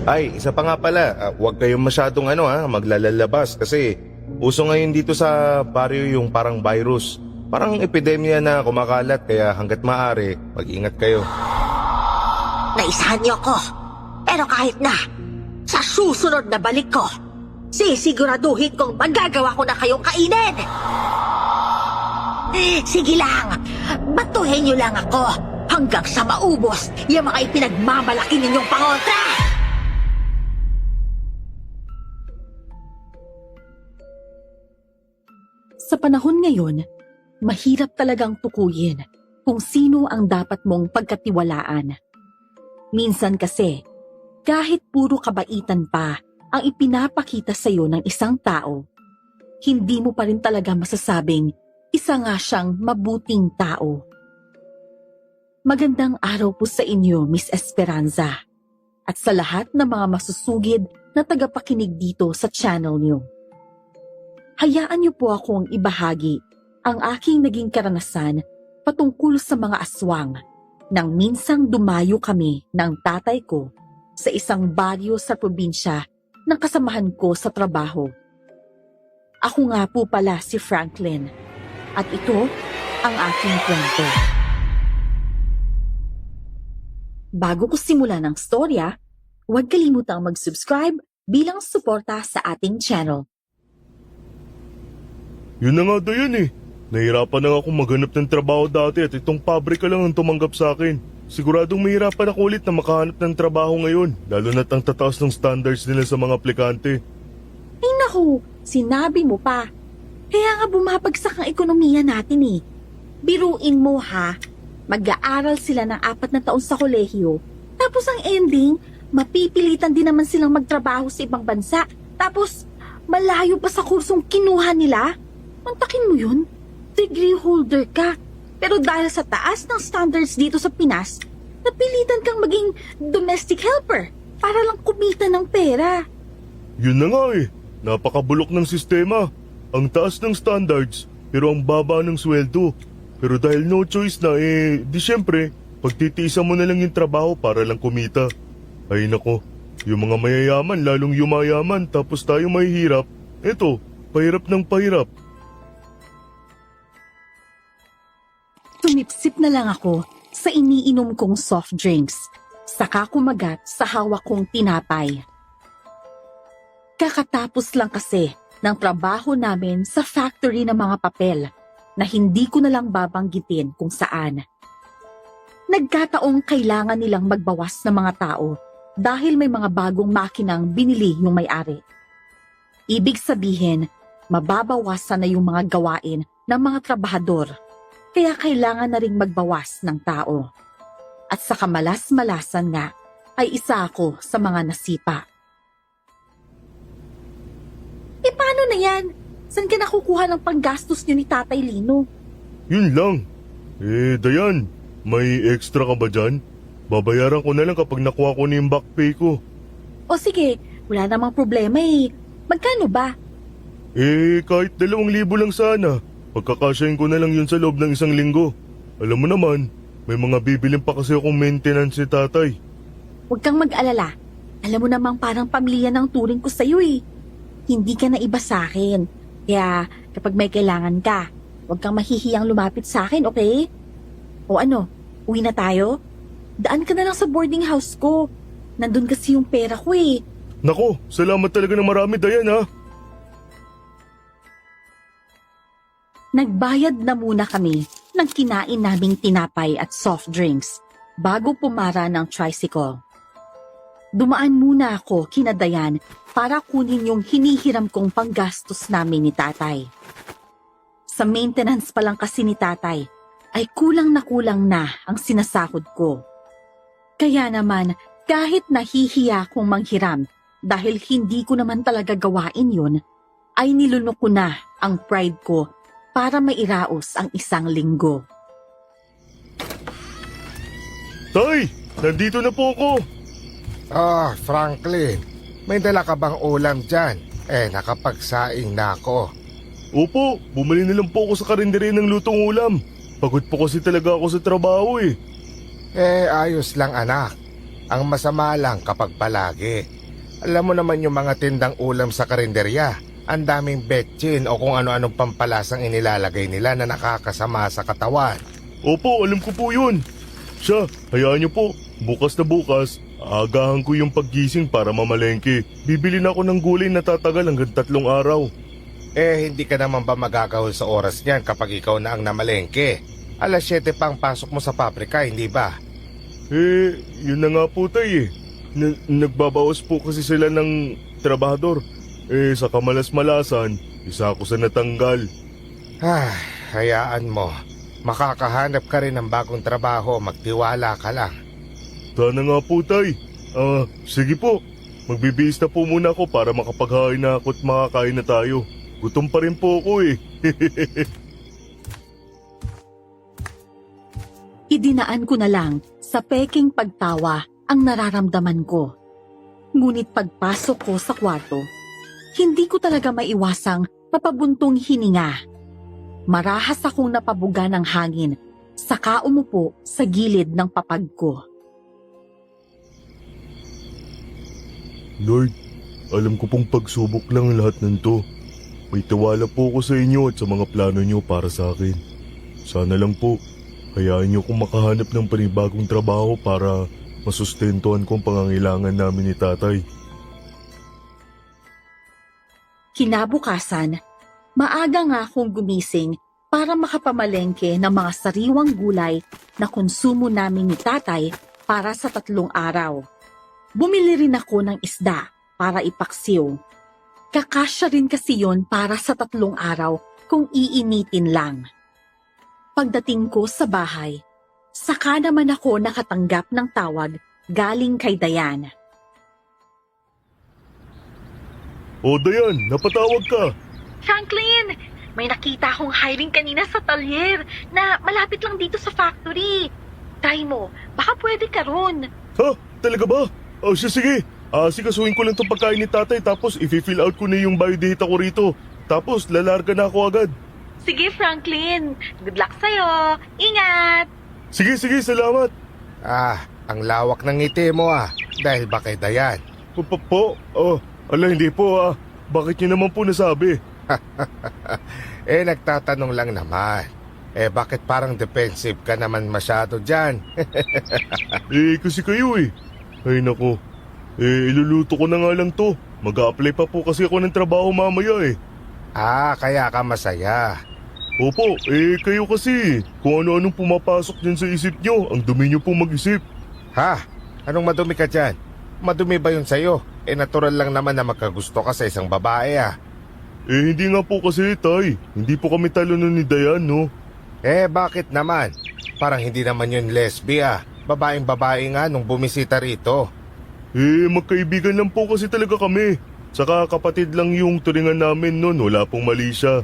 Ay, isa pa nga pala, huwag kayong masyadong maglalalabas kasi uso ngayon dito sa baryo yung parang virus. Parang epidemya na kumakalat kaya hanggat maaari, mag-ingat kayo. Naisahan niyo ako. Pero kahit na, sa susunod na balik ko, sisiguraduhin kong magagawa ko na kayong kainin. Sige lang, batuhin niyo lang ako hanggang sa maubos yung mga ipinagmamalaki ninyong pangontra. Sa panahon ngayon, mahirap talagang tukuyin kung sino ang dapat mong pagkatiwalaan. Minsan kasi, kahit puro kabaitan pa ang ipinapakita sa iyo ng isang tao, hindi mo pa rin talaga masasabing isa nga siyang mabuting tao. Magandang araw po sa inyo, Miss Esperanza, at sa lahat ng mga masusugid na tagapakinig dito sa channel niyo. Hayaan niyo po akong ibahagi ang aking naging karanasan patungkol sa mga aswang nang minsang dumayo kami ng tatay ko sa isang baryo sa probinsya ng kasamahan ko sa trabaho. Ako nga po pala si Franklin at ito ang aking kwento. Bago ko simulan ang storya, huwag kalimutang mag-subscribe bilang suporta sa ating channel. Yun na nga Dayan eh. Nahirapan na nga akong maghanap ng trabaho dati at itong pabrika lang ang tumanggap sa akin. Siguradong mahirapan ako ulit na makahanap ng trabaho ngayon, lalo na't ang tataas ng standards nila sa mga aplikante. Ay naku, sinabi mo pa. Kaya nga bumabagsak ang ekonomiya natin eh. Biruin mo ha, mag-aaral sila ng 4 na taon sa kolehiyo, tapos ang ending, mapipilitan din naman silang magtrabaho sa ibang bansa, tapos malayo pa sa kursong kinuha nila. Mantakin mo yun, degree holder ka. Pero dahil sa taas ng standards dito sa Pinas, napilitan kang maging domestic helper para lang kumita ng pera. Yun na nga eh, napakabulok ng sistema. Ang taas ng standards, pero ang baba ng sweldo. Pero dahil no choice na di syempre, pagtitiisan mo na lang yung trabaho para lang kumita. Ay nako, yung mga mayayaman lalong yumayaman tapos tayo mahihirap. Eto, pahirap ng pahirap. Tumipsip na lang ako sa iniinom kong soft drinks, saka kumagat sa hawak kong tinapay. Kakatapos lang kasi ng trabaho namin sa factory ng mga papel na hindi ko na lang babanggitin kung saan. Nagkataong kailangan nilang magbawas ng mga tao dahil may mga bagong makinang binili yung may-ari. Ibig sabihin, mababawasan na yung mga gawain ng mga trabahador. Kaya kailangan na ring magbawas ng tao. At sa kamalas-malasan nga, ay isa ako sa mga nasipa. Paano na yan? Saan ka nakukuha ng panggastos niyo ni Tatay Lino? Yun lang. Dayan, may extra ka ba dyan? Babayaran ko na lang kapag nakuha ko na yung back pay ko. O sige, wala namang problema eh. Magkano ba? Kahit 2,000 lang sana. Pagkakasyahin ko na lang yun sa loob ng 1 linggo. Alam mo naman, may mga bibilin pa kasi akong maintenance si tatay. Huwag kang mag-alala. Alam mo namang parang pamilya ng turing ko sa'yo eh. Hindi ka na iba sa akin. Kaya kapag may kailangan ka, huwag kang mahihiyang lumapit sa akin, okay? O ano, uwi na tayo? Daan ka na lang sa boarding house ko. Nandun kasi yung pera ko eh. Nako, salamat talaga ng marami Dayan ha. Nagbayad na muna kami ng kinain naming tinapay at soft drinks bago pumara ng tricycle. Dumaan muna ako kina Dayan para kunin yung hinihiram kong panggastos namin ni tatay. Sa maintenance pa lang kasi ni tatay ay kulang na ang sinasahod ko. Kaya naman kahit nahihiya kong manghiram dahil hindi ko naman talaga gawain yun, ay nilunok ko na ang pride ko para mairaos ang 1 linggo. Tay, nandito na po ako. Franklin, may dala ka bang ulam dyan? Nakapagsaing na ako. Opo, bumili na lang po ako sa karinderya ng lutong ulam. Pagod po kasi talaga ako sa trabaho eh. Ayos lang anak. Ang masama lang kapag palagi. Alam mo naman yung mga tindang ulam sa karinderya. Ang daming betchin o kung ano-anong pampalasang inilalagay nila na nakakasama sa katawan. Opo, alam ko po yun. Siya, hayaan niyo po. Bukas na bukas, aagahan ko yung paggising para mamalengke. Bibili na ako ng gulay na tatagal hanggang 3 araw. Hindi ka naman ba magagahol sa oras niyan kapag ikaw na ang namalengke? Alas 7 pa ang pasok mo sa pabrika, hindi ba? Yun na nga po tay eh. Nagbabawas po kasi sila ng trabahador. Sa kamalas-malasan, isa ako sa natanggal. Hayaan mo. Makakahanap ka rin ng bagong trabaho, magtiwala ka lang. Sana nga po tay. Sige po. Magbibihis na po muna ako para makapaghain na ako at makakain na tayo. Gutom pa rin po ako eh. Idinaan ko na lang sa peking pagtawa ang nararamdaman ko. Ngunit pagpasok ko sa kwarto, hindi ko talaga maiwasang mapabuntong hininga. Marahas akong napabuga ng hangin, saka umupo sa gilid ng papag ko. Lord, alam ko pong pagsubok lang lahat ng to. May tiwala po ako sa inyo at sa mga plano niyo para sa akin. Sana lang po, hayaan niyo kong makahanap ng panibagong trabaho para masustentuhan ko ang pangangailangan namin ni tatay. Kinabukasan, maaga nga akong gumising para makapamalengke ng mga sariwang gulay na konsumo namin ni tatay para sa 3 araw. Bumili rin ako ng isda para ipaksiw. Kakasya rin kasi yon para sa 3 araw kung iinitin lang. Pagdating ko sa bahay, saka naman ako nakatanggap ng tawag galing kay Dayan. O Dayan, napatawag ka. Franklin, may nakita akong hiring kanina sa talyer na malapit lang dito sa factory. Try mo, baka pwede ka ron. Ha? Talaga ba? Sige. Sikasuhin ko lang itong pagkain ni tatay tapos i-fill out ko na yung biodata ko rito. Tapos lalarga na ako agad. Sige Franklin, good luck sa'yo. Ingat! Sige, salamat. Ang lawak ng ngiti mo dahil ba kay Dayan? Po? Hindi po Bakit niyo naman po nasabi? Nagtatanong lang naman. Bakit parang defensive ka naman masyado dyan? Kasi kayo eh. Ay nako. Iluluto ko na nga lang to. Mag-a-apply pa po kasi ako ng trabaho mamaya eh. Kaya ka masaya. Opo, kayo kasi. Kung ano-anong pumapasok dyan sa isip nyo, ang dumi nyo pong mag-isip. Anong madumi ka dyan? Madumi ba yun sa'yo? Natural lang naman na magkagusto ka sa isang babae Hindi nga po kasi tay. Hindi po kami talo nun ni Dayan, no? Bakit naman? Parang hindi naman yun lesbi Babaeng babae nga nung bumisita rito. Magkaibigan lang po kasi talaga kami. Saka kapatid lang yung turingan namin nun, wala pong mali siya.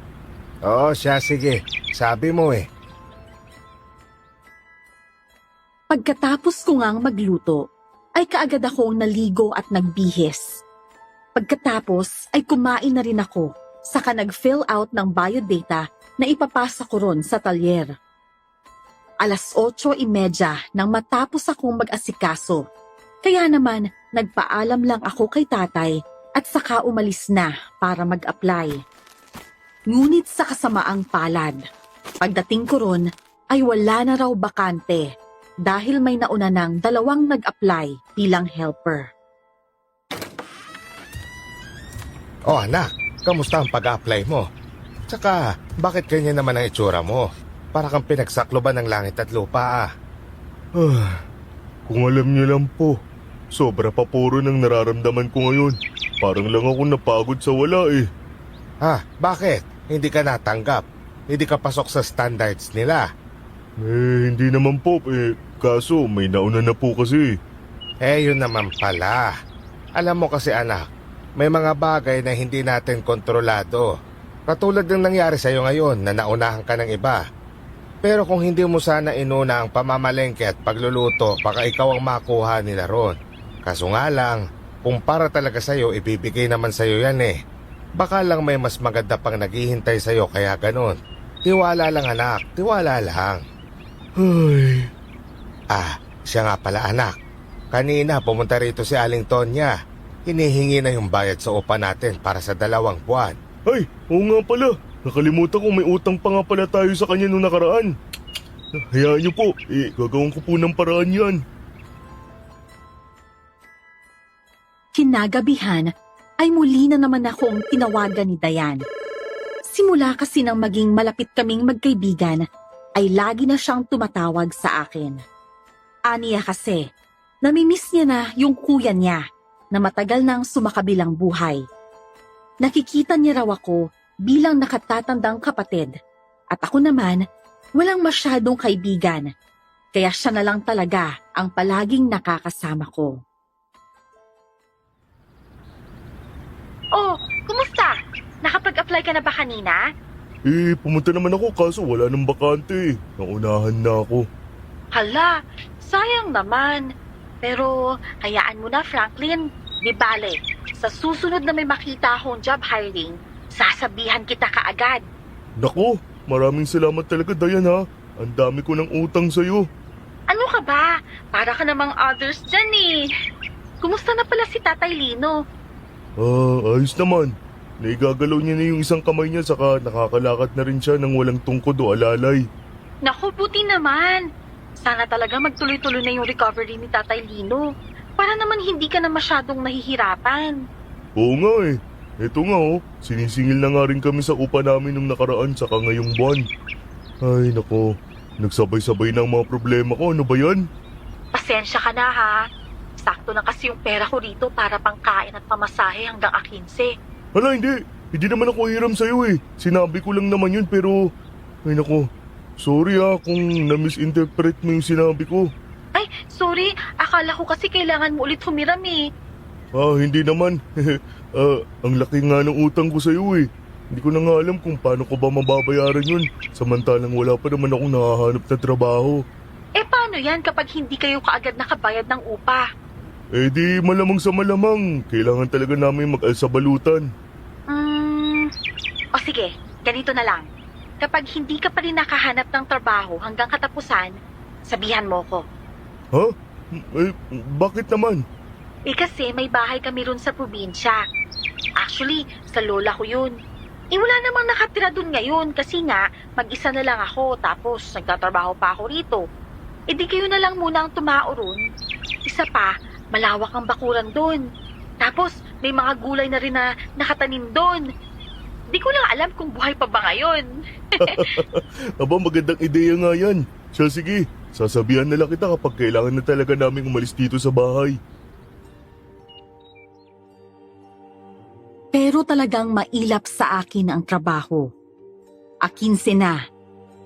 Siya sige. Sabi mo Pagkatapos ko ngang magluto, ay kaagad akong naligo at nagbihis. Pagkatapos ay kumain na rin ako, saka nag-fill out ng biodata na ipapasa ko ron sa talyer. 8:30 nang matapos akong mag-asikaso. Kaya naman, nagpaalam lang ako kay tatay at saka umalis na para mag-apply. Ngunit sa kasamaang palad, pagdating ko ron ay wala na raw bakante dahil may nauna ng 2 nag-apply bilang helper. Anak, kamusta ang pag-apply mo? Tsaka, bakit ganyan naman ang itsura mo? Para kang pinagsakloban ng langit at lupa Kung alam niyo lang po, sobra pa puro ng nararamdaman ko ngayon. Parang lang ako napagod sa wala eh. Bakit? Hindi ka natanggap? Hindi ka pasok sa standards nila? Hindi naman po kaso may nauna na po kasi. Yun naman pala. Alam mo kasi anak, may mga bagay na hindi natin kontrolado. Katulad ng nangyari sa'yo ngayon na naunahan ka ng iba. Pero kung hindi mo sana inuna ang pamamalengke at pagluluto, baka ikaw ang makuha nila ron. Kaso nga lang, kung para talaga sa'yo, ibibigay naman sa'yo yan Baka lang may mas maganda pang naghihintay sa'yo kaya ganun. Tiwala lang anak, tiwala lang. Ay. Siya nga pala anak. Kanina pumunta rito si Aling Tonya. Hinihingi na yung bayad sa upa natin para sa 2 buwan. Ay, oo nga pala. Nakalimutan ko may utang pa nga pala tayo sa kanya nung nakaraan. Hayaan niyo po, gagawin ko po ng paraan yan. Kinagabihan ay muli na naman akong tinawagan ni Dayan. Simula kasi nang maging malapit kaming magkaibigan, ay lagi na siyang tumatawag sa akin. Aniya kasi, namimiss niya na yung kuya niya na matagal nang sumakabilang buhay. Nakikita niya raw ako bilang nakatatandang kapatid at ako naman walang masyadong kaibigan, kaya siya na lang talaga ang palaging nakakasama ko. Oh, kumusta? Nakapag-apply ka na ba kanina? Pumunta naman ako kaso wala nang bakante. Naunahan na ako. Hala, sayang naman. Pero hayaan mo na, Franklin. Di bale, sa susunod na may makita akong job hiring, sasabihan kita kaagad. Naku, maraming salamat talaga, Dayan ha. Ang dami ko ng utang sa'yo. Ano ka ba? Para ka namang others dyan eh. Kumusta na pala si Tatay Lino? Ayos naman. Naigagalaw niya na yung isang kamay niya saka nakakalakad na rin siya ng walang tungkod o alalay. Naku, buti naman. Sana talaga magtuloy-tuloy na yung recovery ni Tatay Lino. Para naman hindi ka na masyadong nahihirapan. Oo nga eh. Eto nga oh, sinisingil na nga rin kami sa upa namin nung nakaraan saka ngayong buwan. Ay nako, nagsabay-sabay na ang mga problema ko, ano ba yan? Pasensya ka na ha. Sakto na kasi yung pera ko rito para pangkain at pamasahe hanggang 15. Hala hindi, hindi naman ako hiram sa'yo eh. Sinabi ko lang naman yun pero, ay nako, sorry kung na-misinterpret mo yung sinabi ko. Ay, sorry. Akala ko kasi kailangan mo ulit humiram eh. Hindi naman. Ang laki nga ng utang ko sa'yo eh. Hindi ko na nga alam kung paano ko ba mababayaran yun. Samantalang wala pa naman akong nakahanap na trabaho. Eh paano yan kapag hindi kayo kaagad nakabayad ng upa? Di malamang sa malamang. Kailangan talaga namin mag-alsabalutan. O sige, ganito na lang. Kapag hindi ka pa rin nakahanap ng trabaho hanggang katapusan, sabihan mo ko. Ha? Bakit naman? Kasi may bahay kami ron sa probinsya. Actually, sa lola ko yun. Wala namang nakatira dun ngayon kasi nga, mag-isa na lang ako tapos nagtatrabaho pa ako rito. Di kayo na lang muna ang tumao ron. Isa pa, malawak ang bakuran dun. Tapos, may mga gulay na rin na nakatanim dun. Di ko lang alam kung buhay pa ba ngayon. Aba, magandang ideya nga yan. Siya sige, sasabihan na lang kita kapag kailangan na talaga namin umalis dito sa bahay. Pero talagang mailap sa akin ang trabaho. 15 na,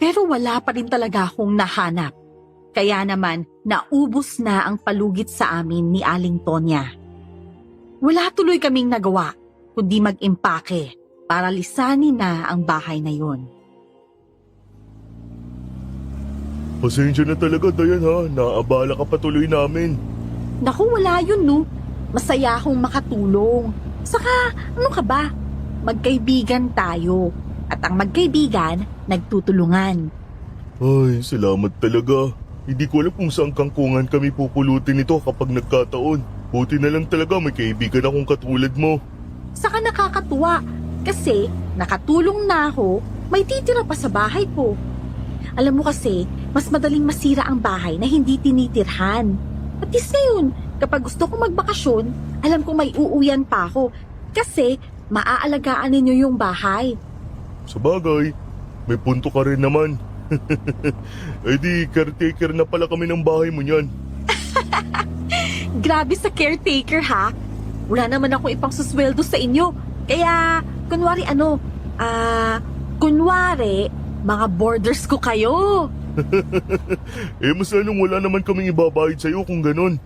pero wala pa rin talaga akong nahanap. Kaya naman, naubos na ang palugit sa amin ni Aling Tonya. Wala tuloy kaming nagawa, kundi mag-impake para lisanin na ang bahay na yon. Pasensya na talaga, Dayan ha. Naabala ka patuloy namin. Naku, wala yun no. Masaya akong makatulong. Saka, ano ka ba? Magkaibigan tayo. At ang magkaibigan, nagtutulungan. Ay, salamat talaga. Hindi ko alam kung saan kangkungan kami pupulutin nito kapag nagkataon. Buti na lang talaga may kaibigan akong katulad mo. Saka nakakatuwa. Kasi, nakatulong na ako, may titira pa sa bahay ko. Alam mo kasi, mas madaling masira ang bahay na hindi tinitirhan. At least ngayon, kapag gusto kong magbakasyon, alam kong may uuwian pa ako. Kasi, maaalagaan ninyo yung bahay. Sabagay, may punto ka rin naman. Di, caretaker na pala kami ng bahay mo niyan. Grabe sa caretaker ha. Wala naman ako ipang susweldo sa inyo. Kaya, kunwari, mga borders ko kayo. Mas anong wala naman kaming ibabayad sa'yo kung ganun.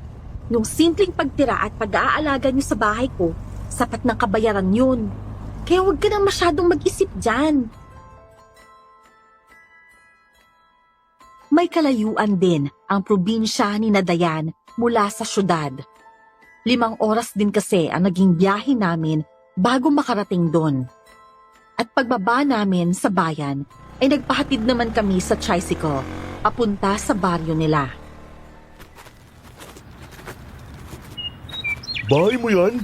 Nung simpleng pagtira at pag-aalaga niyo sa bahay ko, sapat ng kabayaran yun. Kaya huwag ka na masyadong mag-isip dyan. May kalayuan din ang probinsya ni Dayan mula sa syudad. 5 oras din kasi ang naging biyahe namin bago makarating doon. At pagbaba namin sa bayan, ay nagpahatid naman kami sa tricycle papunta sa baryo nila. Bahay mo yan?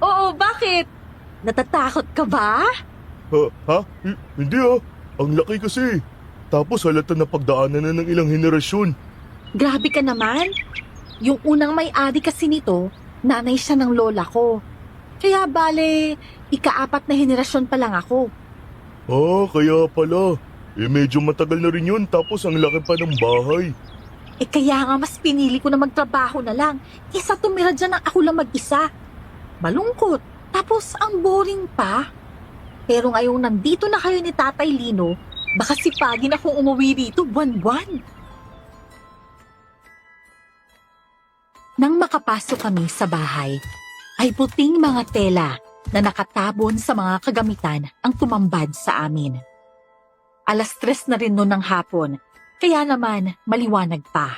Oo, bakit? Natatakot ka ba? Ha? Hindi ah. Ang laki kasi. Tapos halata na pagdaanan na ng ilang henerasyon. Grabe ka naman. Yung unang may-ari kasi nito, nanay siya ng lola ko. Kaya bale, ika-4 na henerasyon pa lang ako. Kaya pala. Medyo matagal na rin yun tapos ang laki pa ng bahay. Kaya nga mas pinili ko na magtrabaho na lang. Kesa tumira dyan ang ako lang mag-isa. Malungkot. Tapos ang boring pa. Pero ngayong nandito na kayo ni Tatay Lino, baka sipagin akong umuwi rito buwan-buwan. Nang makapasok kami sa bahay, ay puting mga tela na nakatabon sa mga kagamitan ang tumambad sa amin. 3:00 na rin noon ng hapon, kaya naman maliwanag pa.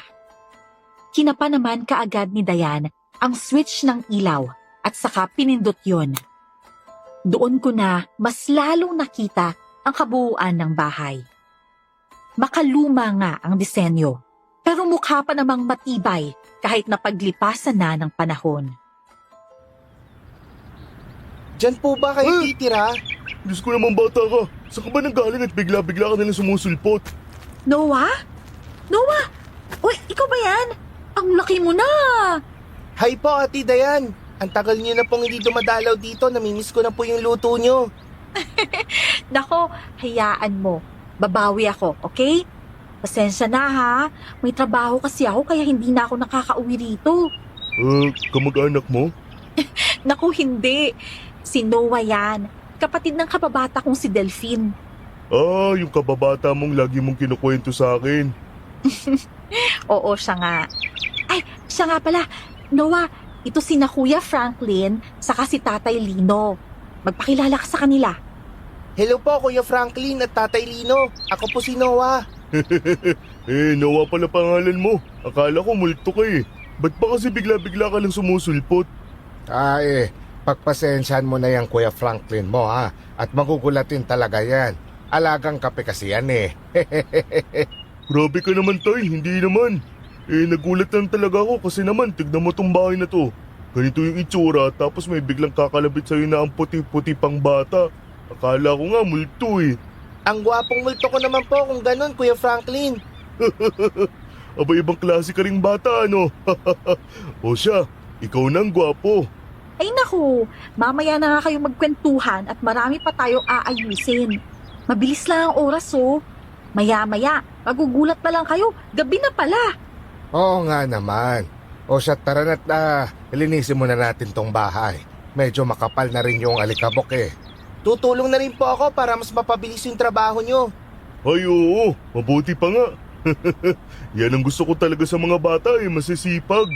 Kinapa naman kaagad ni Dayan ang switch ng ilaw at saka pinindot yon. Doon ko na mas lalong nakita ang kabuuan ng bahay. Makaluma nga ang disenyo, pero mukha pa namang matibay kahit napaglipasan na ng panahon. Diyan po ba kayo titira? Diyos ko naman bata ka. Saan ka ba nanggaling at bigla-bigla ka nalang sumusulpot? Noah? Noah! Uy, ikaw ba yan? Ang laki mo na! Hi po, Ate Dayan. Ang tagal niyo na pong hindi dumadalaw dito. Namimiss ko na po yung luto niyo. Nako, hayaan mo. Babawi ako, okay? Pasensya na ha. May trabaho kasi ako kaya hindi na ako nakakauwi rito. Kamag-anak mo? Naku, hindi. Si Noah yan. Kapatid ng kababata kong si Delphine. Yung kababata mong lagi mong kinukwento sa akin. Oo, siya nga. Ay, siya nga pala. Noah, ito si na Kuya Franklin saka si Tatay Lino. Magpakilala ka sa kanila. Hello po, Kuya Franklin at Tatay Lino. Ako po si Noah. Noah pala pangalan mo. Akala ko multo ka eh. Ba't pa kasi bigla-bigla ka lang sumusulpot? Pagpasensyahan mo na yan, Kuya Franklin mo ha. At magugulatin talaga yan. Alagang kape kasi yan eh. Grabe ka naman tay, hindi naman. Nagulat lang talaga ako kasi naman tignan mo tong bahay na to. Ganito yung itsura tapos may biglang kakalabit sa'yo na ang puti-puti pang bata. Akala ko nga multo eh. Ang gwapong multo ko naman po kung ganun, Kuya Franklin. Aba ibang klase ka ring bata ano. O siya, ikaw na ang gwapo. Ay naku, mamaya na nga kayo magkwentuhan at marami pa tayong aayusin. Mabilis lang ang oras oh. Maya-maya, magugulat na lang kayo. Gabi na pala. Oo nga naman. O siya, tara na't linisin muna natin tong bahay. Medyo makapal na rin yung alikabok eh. Tutulong na rin po ako para mas mapabilis yung trabaho nyo. Ay oo, mabuti pa nga. Yan ang gusto ko talaga sa mga bata eh, masisipag.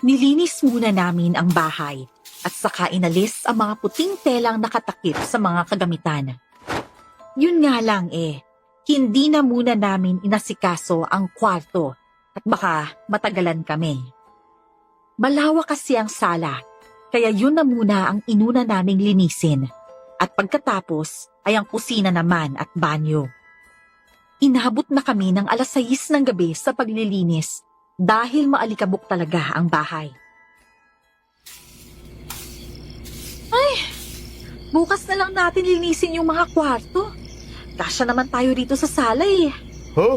Nilinis muna namin ang bahay at saka inalis ang mga puting telang nakatakip sa mga kagamitan. Yun nga lang hindi na muna namin inasikaso ang kwarto at baka matagalan kami. Malawak kasi ang sala, kaya yun na muna ang inuna naming linisin at pagkatapos ay ang kusina naman at banyo. Inabot na kami ng 6:00 ng gabi sa paglilinis dahil maalikabok talaga ang bahay. Ay, bukas na lang natin linisin yung mga kwarto. Kasya naman tayo rito sa sala eh. Ha?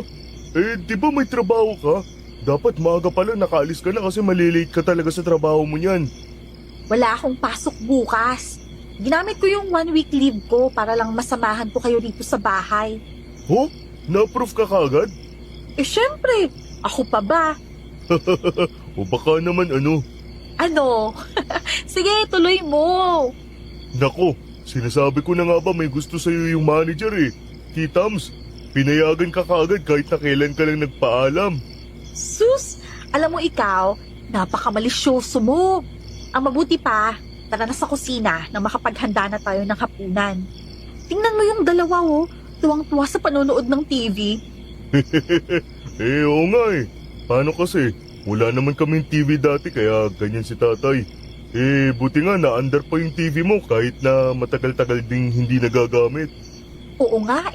Di ba may trabaho ka? Dapat maaga pala nakaalis ka na kasi malilate ka talaga sa trabaho mo niyan. Wala akong pasok bukas. Ginamit ko yung 1-week leave ko para lang masamahan ko kayo dito sa bahay. Ho? Na-approve ka kagad? Syempre, ako pa ba? O baka naman ano? Ano? Sige, tuloy mo. Nako, sinasabi ko na nga ba may gusto sa'yo yung manager eh. Kitams, pinayagan ka kaagad kahit na kailan ka lang nagpaalam. Sus, alam mo ikaw, napakamalisyoso mo. Ang mabuti pa, tara na sa kusina na makapaghanda na tayo ng hapunan. Tingnan mo yung dalawa tuwang-tuwa sa panonood ng TV. Oo nga eh. Paano kasi? Wala naman kaming TV dati kaya ganyan si tatay. Buti nga na-under pa yung TV mo kahit na matagal-tagal ding hindi nagagamit. Oo nga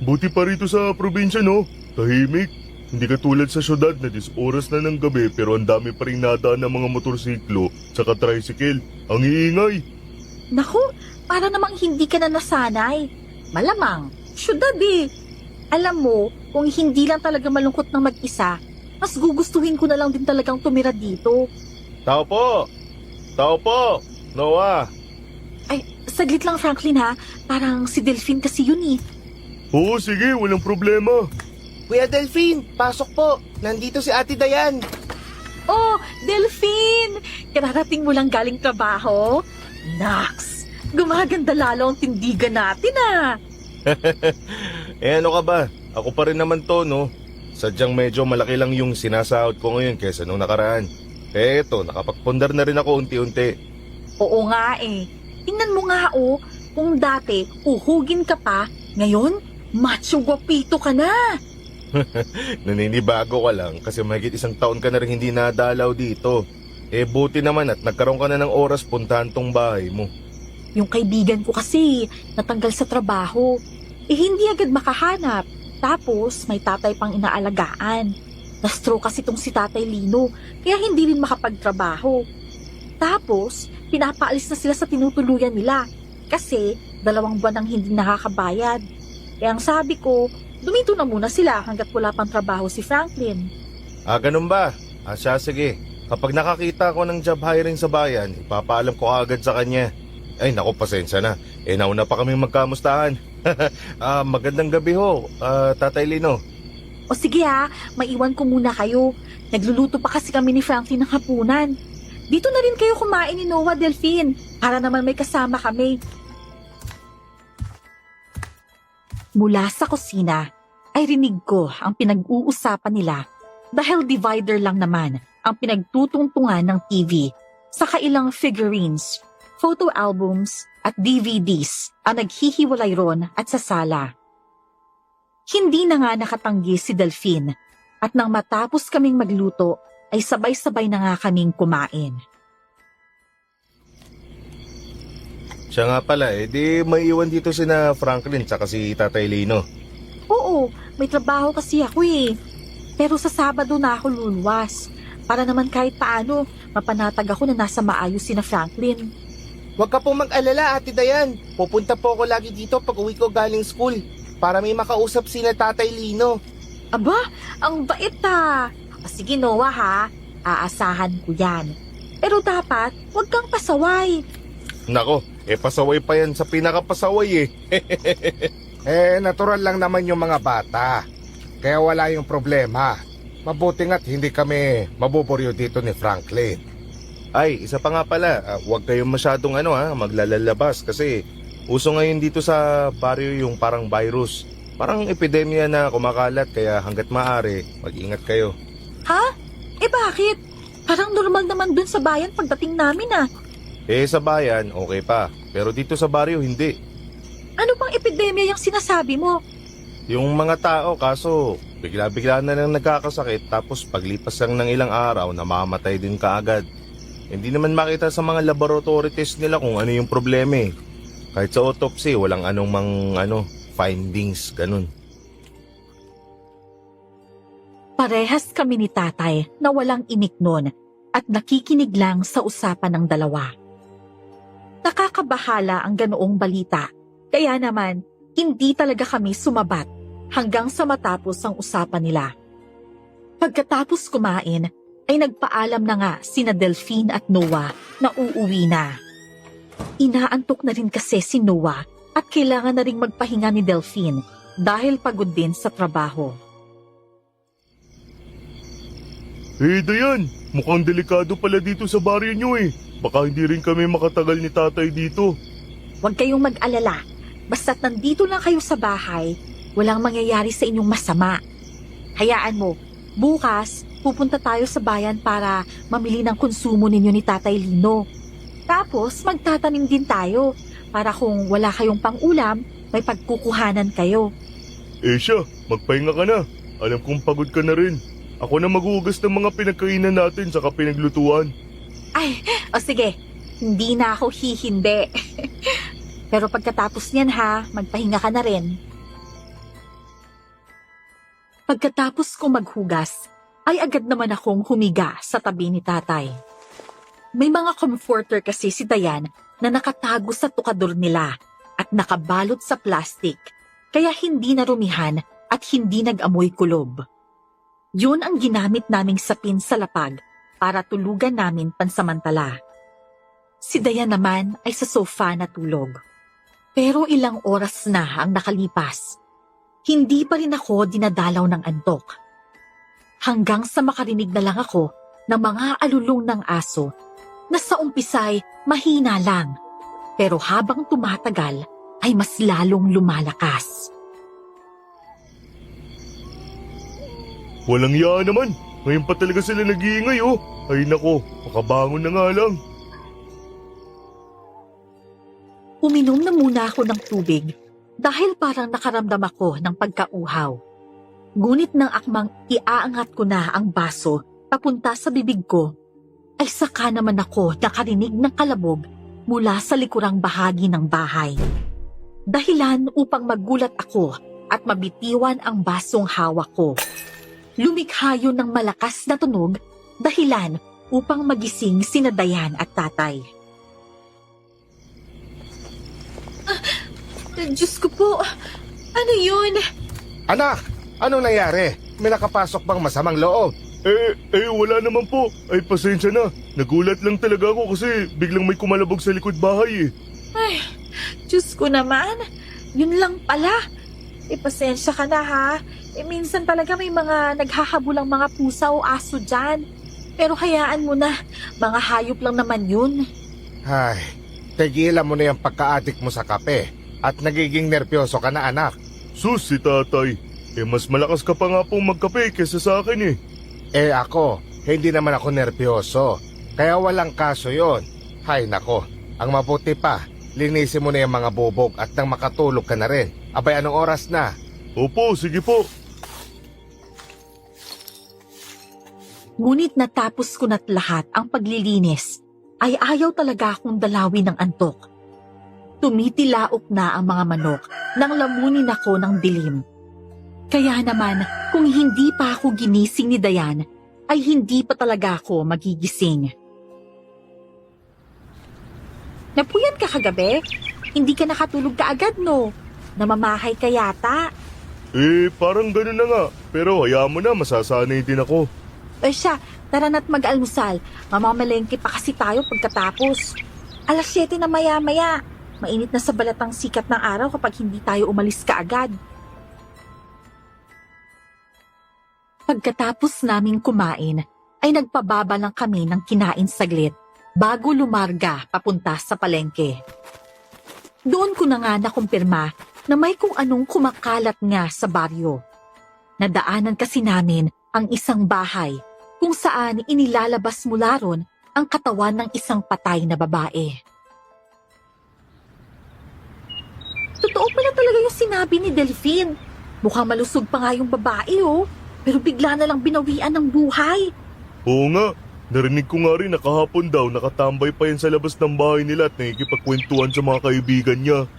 Buti pa rito sa probinsya no, tahimik. Hindi katulad sa syudad na 10 oras na ng gabi pero ang dami pa rin nadaan ng mga motorsiklo tsaka tricycle. Ang iingay. Naku, para namang hindi ka na nasanay. Malamang, syudad eh. Alam mo, kung hindi lang talaga malungkot ng mag-isa, mas gugustuhin ko na lang din talagang tumira dito. Tao po! Tao po! Noah! Ay, saglit lang Franklin ha. Parang si Delphine kasi yun eh. Oo, sige, walang problema. Kuya Delphine, pasok po. Nandito si Ate Dayan. Oh, Delphine! Kararating mo lang galing trabaho? Naks! Gumaganda lalo ang tindigan natin ah! Eh ano ka ba? Ako pa rin naman to, no? Sadyang medyo malaki lang yung sinasahod ko ngayon kaysa nung nakaraan. Eh eto, nakapagpundar na rin ako unti-unti. Oo nga eh. Tingnan mo nga oh, kung dati uhugin ka pa, ngayon macho guwapito ka na. Naninibago ka lang kasi mahigit 1 taon ka na rin hindi nadalaw dito. Eh buti naman at nagkaroon ka na ng oras puntahan tong bahay mo. Yung kaibigan ko kasi natanggal sa trabaho. Eh hindi agad makahanap. Tapos may tatay pang inaalagaan. Na-stroke kasi tong si Tatay Lino, kaya hindi rin makapagtrabaho. Tapos, pinapaalis na sila sa tinutuluyan nila kasi 2 buwan nang hindi nakakabayad. Kaya ang sabi ko, dumito na muna sila hanggat wala pang trabaho si Franklin. Ah, ganun ba? Ah, siya, sige. Kapag nakakita ko ng job hiring sa bayan, ipapaalam ko agad sa kanya. Ay, naku, pasensya na. Eh, nauna pa kaming magkamustahan. Magandang gabi ho, Tatay Lino. O sige ha, maiwan ko muna kayo. Nagluluto pa kasi kami ni Franklin ng hapunan. Dito na rin kayo kumain ni Noah, Delphine, para naman may kasama kami. Mula sa kusina, ay rinig ko ang pinag-uusapan nila dahil divider lang naman ang pinagtutungtungan ng TV sa ilang figurines, photo albums at DVDs ang naghihiwalay ron at sa sala. Hindi na nga nakatanggi si Delphine at nang matapos kaming magluto ay sabay-sabay na nga kaming kumain. Siya nga pala, eh, di may iwan dito sina Franklin tsaka si Tatay Lino. Oo, may trabaho kasi ako eh. Pero sa Sabado na ako luluwas. Para naman kahit paano, mapanatag ako na nasa maayos sina Franklin. Huwag ka pong mag-alala, Ate Dayan. Pupunta po ako lagi dito pag uwi ko galing school para may makausap sina Tatay Lino. Aba, ang bait ah. O sige Noah ha, aasahan ko yan. Pero dapat, huwag kang pasaway. Nako, eh pasaway pa yan sa pinakapasaway eh. Natural lang naman yung mga bata. Kaya wala yung problema. Mabuti nga't hindi kami mabuburyo dito ni Franklin. Ay, isa pa nga pala, huwag kayong masyadong maglalalabas kasi uso ngayon dito sa baryo yung parang virus. Parang epidemya na kumakalat kaya hanggat maaari, mag-ingat kayo. Ha? Eh bakit? Parang normal naman dun sa bayan pagdating namin ah. Eh sa bayan, okay pa. Pero dito sa baryo, hindi. Ano bang epidemya yung sinasabi mo? Yung mga tao, kaso bigla-bigla na lang nagkakasakit tapos paglipas lang ng ilang araw, namamatay din kaagad. Hindi naman makita sa mga laboratory test nila kung ano yung problema eh. Kahit sa autopsy, walang findings, ganun. Parehas kami ni tatay na walang imik nun at nakikinig lang sa usapan ng dalawa. Nakakabahala ang ganoong balita, kaya naman hindi talaga kami sumabat hanggang sa matapos ang usapan nila. Pagkatapos kumain, ay nagpaalam na nga sina Delphine at Noah na uuwi na. Inaantok na rin kasi si Noah at kailangan na ring magpahinga ni Delphine dahil pagod din sa trabaho. Eh, Dayan, mukhang delikado pala dito sa baryo nyo eh. Baka hindi rin kami makatagal ni tatay dito. Huwag kayong mag-alala. Basta't nandito lang kayo sa bahay, walang mangyayari sa inyong masama. Hayaan mo, bukas pupunta tayo sa bayan para mamili ng konsumo ninyo ni Tatay Lino. Tapos magtatanim din tayo para kung wala kayong pang-ulam, may pagkukuhanan kayo. Eh siya, magpahinga ka na. Alam kong pagod ka na rin. Ako na maghuhugas ng mga pinagkainan natin sa pinaglutuan. Ay, o sige, hindi na ako hihindi. Pero pagkatapos niyan ha, magpahinga ka na rin. Pagkatapos ko maghugas, ay agad naman akong humiga sa tabi ni tatay. May mga comforter kasi si Dayan na nakatago sa tukador nila at nakabalot sa plastic, kaya hindi narumihan at hindi nag-amoy kulob. Yun ang ginamit naming sapin sa lapag para tulugan namin pansamantala. Si Dayan naman ay sa sofa natulog. Pero ilang oras na ang nakalipas. Hindi pa rin ako dinadalaw ng antok. Hanggang sa makarinig na lang ako ng mga alulong ng aso na sa umpisay mahina lang. Pero habang tumatagal ay mas lalong lumalakas. Walang yaan naman. Ngayon pa talaga sila nag-iingay oh. Ay nako, makabangon na nga lang. Uminom na muna ako ng tubig dahil parang nakaramdam ako ng pagkauhaw. Ngunit nang akmang iaangat ko na ang baso papunta sa bibig ko, ay saka naman ako nakarinig ng kalabog mula sa likurang bahagi ng bahay. Dahilan upang magulat ako at mabitiwan ang basong hawak ko. Lumikha yun ng malakas na tunog, dahilan upang magising sina Dayan at tatay. Diyos ko po, ano yun? Anak, anong nangyari? May nakapasok bang masamang loob? Wala naman po. Ay, pasensya na. Nagulat lang talaga ako kasi biglang may kumalabog sa likod bahay eh. Ay, Diyos ko naman. Yun lang pala. Pasensya ka na ha. Minsan talaga may mga naghahabulang mga pusa o aso dyan. Pero hayaan mo na. Mga hayop lang naman yun. Ay, tigilan mo na yung pagka-addict mo sa kape. At nagiging nervyoso ka na, anak. Sus, si tatay. Mas malakas ka pa nga pong magkape kesa sa akin eh. Ako, hindi naman ako nervyoso. Kaya walang kaso yon. Hay nako, ang mabuti pa, linisin mo na yung mga bubog at nang makatulog ka na rin. Abay, anong oras na? Opo, sige po. Ngunit natapos ko na't lahat ang paglilinis, ay ayaw talaga akong dalawin ng antok. Tumitilaok na ang mga manok nang lamunin ako ng dilim. Kaya naman, kung hindi pa ako ginising ni Dayan, ay hindi pa talaga ako magigising. Napuyat ka kagabi? Hindi ka nakatulog kaagad no? Namamahay ka yata. Parang ganun na nga. Pero hayaan mo na, masasanay din ako. Siya, tara na't mag-almusal. Mamamalengke pa kasi tayo pagkatapos. 7:00 na maya-maya. Mainit na sa balatang sikat ng araw kapag hindi tayo umalis kaagad. Pagkatapos naming kumain, ay nagpababa lang kami ng kinain saglit bago lumarga papunta sa palengke. Doon ko na nga nakumpirma na may kung anong kumakalat nga sa baryo. Nadaanan kasi namin ang isang bahay kung saan inilalabas mula ron ang katawan ng isang patay na babae. Totoo pala talaga yung sinabi ni Delphine. Mukhang malusog pa nga yung babae oh. Pero bigla na lang binawian ng buhay. Oo nga, narinig ko nga rin na kahapon daw nakatambay pa yan sa labas ng bahay nila at nakikipagkwentuhan sa mga kaibigan niya.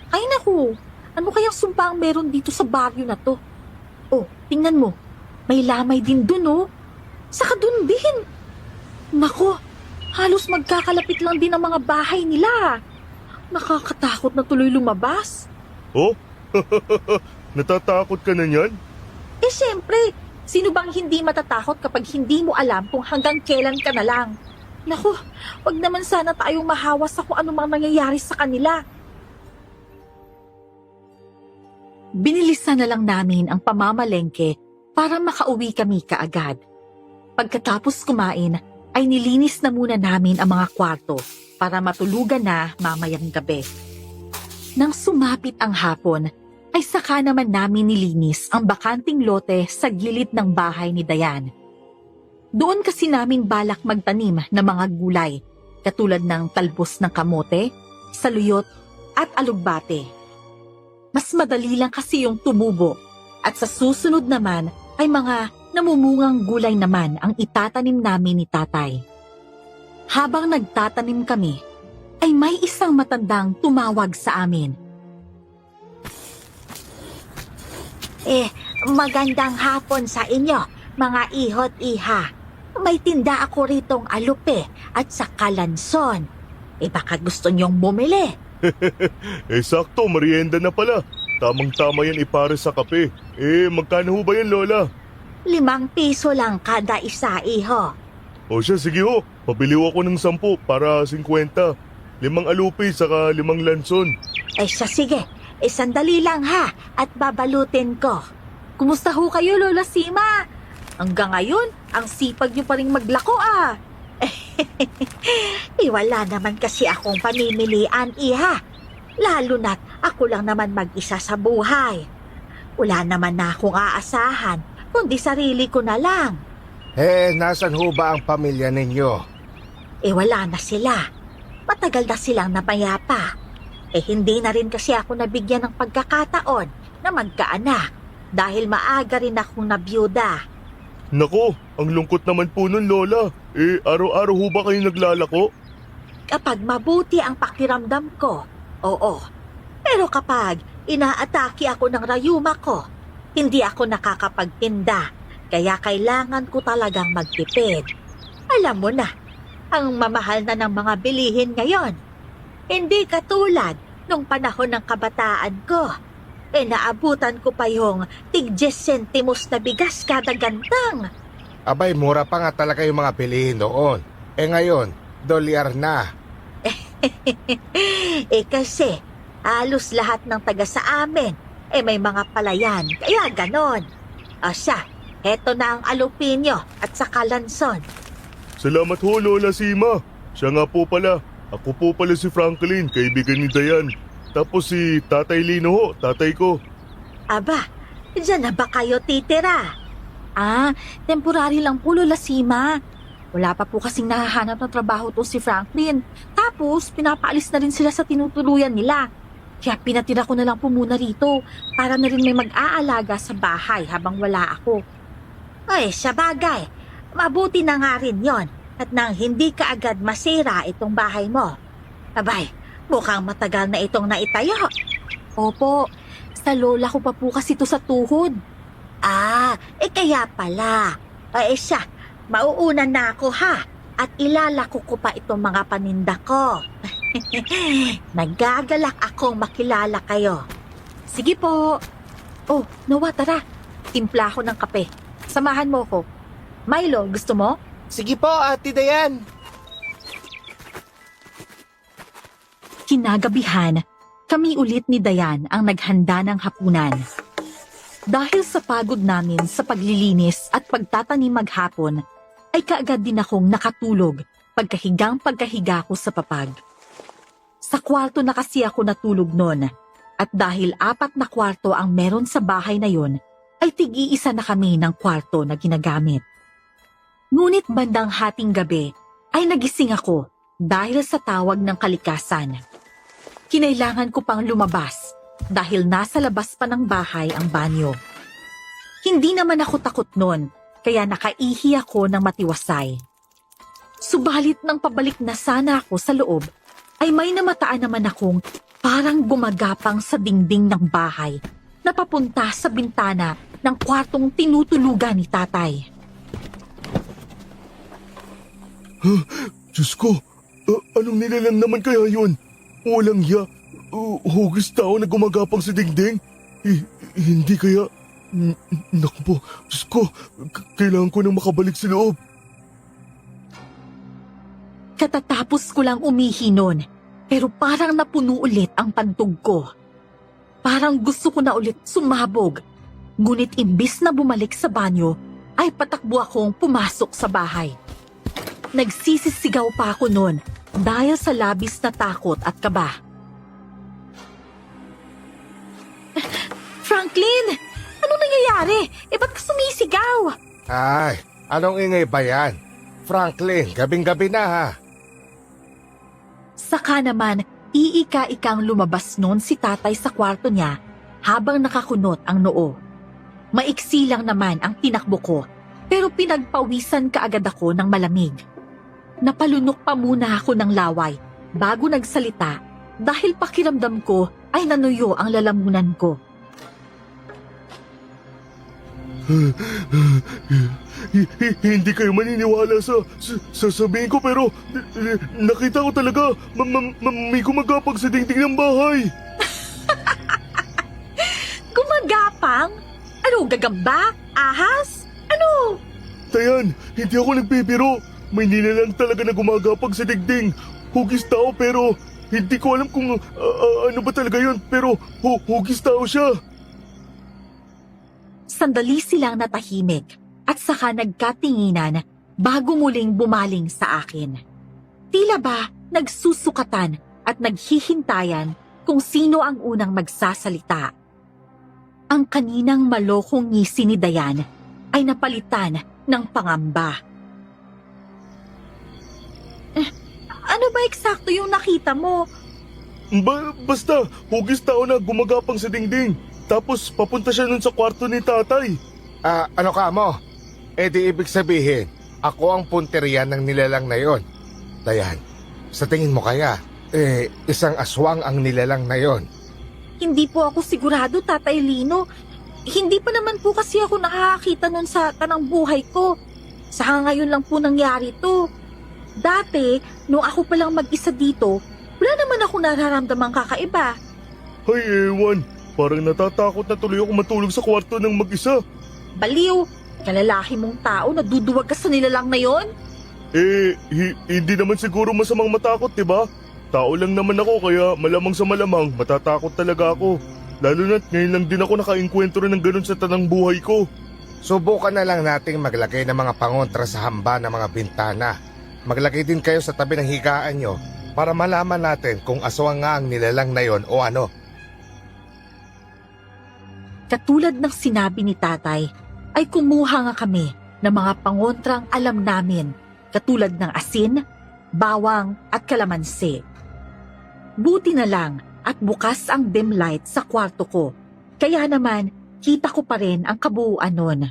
Ay naku, ano kayang sumpa ang meron dito sa baryo na to? Oh, tingnan mo. May lamay din dun oh. Saka dun din. Naku, halos magkakalapit lang din ang mga bahay nila. Nakakatakot na tuloy lumabas. Oh? Natatakot ka na niyan? Siyempre, sino bang hindi matatakot kapag hindi mo alam kung hanggang kailan ka na lang? Naku, wag naman sana tayong mahawa sa kung anumang nangyayari sa kanila. Binilisan na lang namin ang pamamalengke para makauwi kami kaagad. Pagkatapos kumain, ay nilinis na muna namin ang mga kwarto para matulugan na mamayang gabi. Nang sumapit ang hapon, ay saka naman namin nilinis ang bakanting lote sa gilid ng bahay ni Dayan. Doon kasi namin balak magtanim ng mga gulay, katulad ng talbos ng kamote, saluyot, at alugbate. Mas madali lang kasi yung tumubo, at sa susunod naman ay mga namumungang gulay naman ang itatanim namin ni tatay. Habang nagtatanim kami, ay may isang matandang tumawag sa amin. Magandang hapon sa inyo, mga ihot iha. May tinda ako ritong alupe at saka lanson. Baka gusto niyong bumili. Sakto, merienda na pala. Tamang-tama yan ipare sa kape. Magkano ho ba yan, Lola? 5 piso lang kada isa, iho. O siya, sige ho. Pabili ho ako ng 10 para 50. 5 alupi saka 5 lanson. Siya sige. Sandali lang ha at babalutin ko. Kumusta ho kayo, Lola Sima? Hanggang ngayon, ang sipag niyo pa rin maglako ah. Wala naman kasi akong pamimilian, iha. Lalo na't ako lang naman mag-isa sa buhay. Wala naman na akong aasahan, kundi sarili ko na lang. Nasan ho ba ang pamilya ninyo? Wala na sila. Matagal na silang namayapa. Hindi na rin kasi ako nabigyan ng pagkakataon na magkaanak dahil maaga rin akong nabiyuda. Nako, ang lungkot naman po nun, Lola. Araw-araw ho ba kayo naglalako? Kapag mabuti ang pakiramdam ko, oo. Pero kapag inaatake ako ng rayuma ko, hindi ako nakakapagtinda. Kaya kailangan ko talagang magtipid. Alam mo na, ang mamahal na ng mga bilihin ngayon. Hindi katulad nung panahon ng kabataan ko. Naabutan ko pa yung tig-10 sentimos na bigas kada gantang. Abay, mura pa nga talaga yung mga bilihin noon. Ngayon, dolyar na. Kasi halos lahat ng taga sa amin may mga palayan, kaya ganon. Siya, heto na ang alupinyo at saka lanson. Salamat ho, Lola Sima. Siya nga po pala. Ako po pala si Franklin, kaibigan ni Dayan. Tapos si Tatay Lino ho, tatay ko. Aba, dyan na ba kayo titira? Temporary lang po, Lola Sima. Wala pa po kasing nahahanap ng trabaho to si Franklin. Tapos, pinapaalis na rin sila sa tinutuluyan nila. Kaya pinatira ko na lang po muna rito para na rin may mag-aalaga sa bahay habang wala ako. Sa bagay, mabuti na nga rin yon at nang hindi ka agad masira itong bahay mo. Abay, mukhang matagal na itong naitayo. Opo, sa lola ko pa po kasi to sa tuhod. Kaya pala. Siya, mauunan na ako ha at ilalako ko pa itong mga paninda ko. Nagagalak akong makilala kayo. Sige po. Nawa, tara. Timpla ko ng kape. Samahan mo ko. Milo, gusto mo? Sige po, Ate Dayan. Kinagabihan, kami ulit ni Dayan ang naghanda ng hapunan. Dahil sa pagod namin sa paglilinis at pagtatanim maghapon, ay kaagad din akong nakatulog pagkahiga ko sa papag. Sa kwarto na kasi ako natulog noon at dahil 4 na kwarto ang meron sa bahay na yon, ay tig-iisa na kami ng kwarto na ginagamit. Ngunit bandang hating gabi ay nagising ako dahil sa tawag ng kalikasan. Kinailangan ko pang lumabas dahil nasa labas pa ng bahay ang banyo. Hindi naman ako takot noon kaya nakaihi ako ng matiwasay. Subalit nang pabalik na sana ako sa loob ay may namataan naman akong parang gumagapang sa dingding ng bahay na papunta sa bintana ng kwartong tinutulugan ni tatay. Diyos ko, anong nilalang naman kaya yun? Walang hiya. Hugis tao na gumagapang sa dingding? Hindi kaya... Naku po, Diyos ko, kailangan ko nang makabalik sa loob. Katatapos ko lang umihi noon, pero parang napuno ulit ang pantog ko. Parang gusto ko na ulit sumabog. Ngunit imbis na bumalik sa banyo, ay patakbo akong pumasok sa bahay. Nagsisisigaw pa ako noon dahil sa labis na takot at kaba. Franklin! Anong nangyayari? Ba't ka sumisigaw? Ay, anong ingay ba yan? Franklin, gabing-gabi na ha. Saka naman, iika-ikang lumabas noon si tatay sa kwarto niya habang nakakunot ang noo. Maiksi lang naman ang tinakbo ko, pero pinagpawisan kaagad ako ng malamig. Napalunok pa muna ako ng laway bago nagsalita dahil pakiramdam ko ay nanuyo ang lalamunan ko. Hindi kayo maniniwala sa sasabihin ko pero nakita ko talaga may gumagapag sa dingding ng bahay. Gumagapang? Ano, gagamba? Ahas? Ano? Tayan, hindi ako nagbibiro. May nilalang talaga na gumagapag sa dingding. Hugis tao pero hindi ko alam kung ano ba talaga yun pero hugis tao siya. Sandali silang natahimik at saka nagkatinginan bago muling bumaling sa akin. Tila ba nagsusukatan at naghihintayan kung sino ang unang magsasalita. Ang kaninang malokong ngisi ni Dayan ay napalitan ng pangamba. Ano ba eksakto yung nakita mo? Basta, hugis tao na gumagapang sa dingding. Tapos papunta siya nun sa kwarto ni tatay. Ano ka mo? Di ibig sabihin, ako ang punteriya ng nilalang na yon. Dayan, sa tingin mo kaya, isang aswang ang nilalang na yon. Hindi po ako sigurado, Tatay Lino. Hindi pa naman po kasi ako nakakakita nun sa tanang buhay ko. Saka ngayon lang po nangyari to. Dati, nung ako palang mag-isa dito, wala naman ako nararamdamang kakaiba. Hay ewan, parang natatakot na tuloy ako matulog sa kwarto ng mag-isa. Baliw, kalalaki mong tao, naduduwag ka sa nilalang na yon? Hindi naman siguro masamang matakot, diba? Tao lang naman ako kaya malamang sa malamang matatakot talaga ako. Lalo na't ngayon lang din ako nakainkwentro ng ganun sa tanang buhay ko. Subukan na lang nating maglagay ng mga pangontra sa hamba ng mga bintana. Maglagay din kayo sa tabi ng higaan nyo para malaman natin kung aswang nga ang nilalang na yon o ano. Katulad ng sinabi ni tatay, ay kumuha nga kami ng mga pangontrang alam namin, katulad ng asin, bawang at kalamansi. Buti na lang at bukas ang dim light sa kwarto ko, kaya naman kita ko pa rin ang kabuuan nun.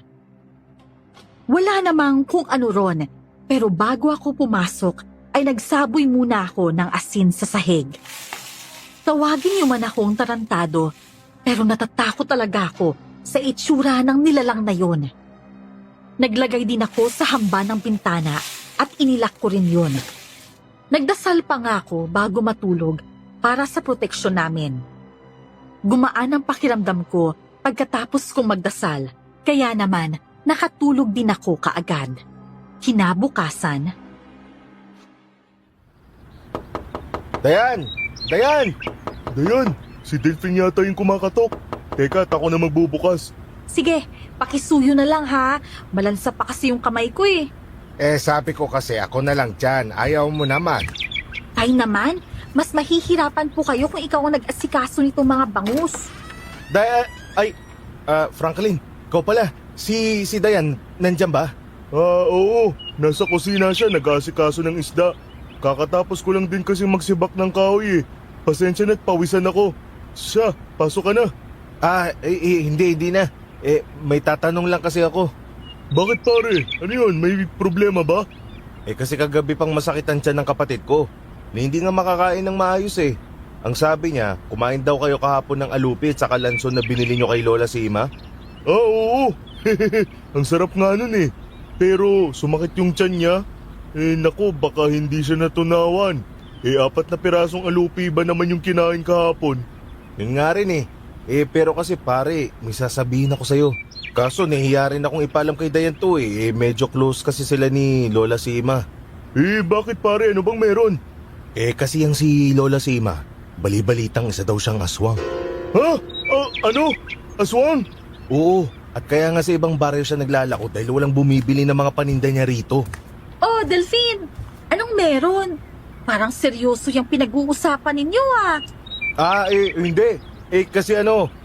Wala namang kung ano ron, pero bago ako pumasok ay nagsaboy muna ako ng asin sa sahig. Tawagin niyo man akong tarantado, pero natatakot talaga ako sa itsura ng nilalang na yon. Naglagay din ako sa hamba ng bintana at inilak ko rin yun. Nagdasal pa nga ako bago matulog para sa proteksyon namin. Gumaan ang pakiramdam ko pagkatapos kong magdasal, kaya naman nakatulog din ako kaagad. Kinabukasan, Dayan! Dayan! Dayan, si Delphine yata yung kumakatok. Teka, ako na magbubukas. Sige, pakisuyo na lang ha. Malansa pa kasi yung kamay ko eh. Sabi ko kasi ako na lang dyan. Ayaw mo naman. Ay naman, mas mahihirapan po kayo kung ikaw ang nag-asikaso nitong mga bangus. Franklin, ikaw pala. Si Dayan, nandyan ba? Oo, nasa kusina siya nag-aasikaso ng isda. Kakatapos ko lang din kasi magsibak ng kahoy eh. Pasensya na't pawisan ako. Siya, pasok ka na. Hindi na. May tatanong lang kasi ako. Bakit pare? Ano yun? May problema ba? Kasi kagabi pang masakit ang tiyan ng kapatid ko. Na hindi nga makakain ng maayos eh. Ang sabi niya, kumain daw kayo kahapon ng alupi at saka lanson na binili niyo kay Lola Sima. Oo. Ang sarap nga nun eh. Pero sumakit yung tiyan niya. Naku, baka hindi siya natunawan. 4 na pirasong alupi ba naman yung kinain kahapon? Yun nga rin eh. Pero kasi pare, may sasabihin ako sa'yo. Kaso nahiya rin akong ipalam kay Dayan to eh. Medyo close kasi sila ni Lola Sima. Bakit pare? Ano bang meron? Kasi yung si Lola Sima, bali-balitang isa daw siyang aswang. Ha? Ano? Aswang? Oo, at kaya nga sa ibang baryo siya naglalako dahil walang bumibili ng mga paninda niya rito. Oh, Delphine! Anong meron? Parang seryoso yung pinag-uusapan ninyo ah. Hindi. Kasi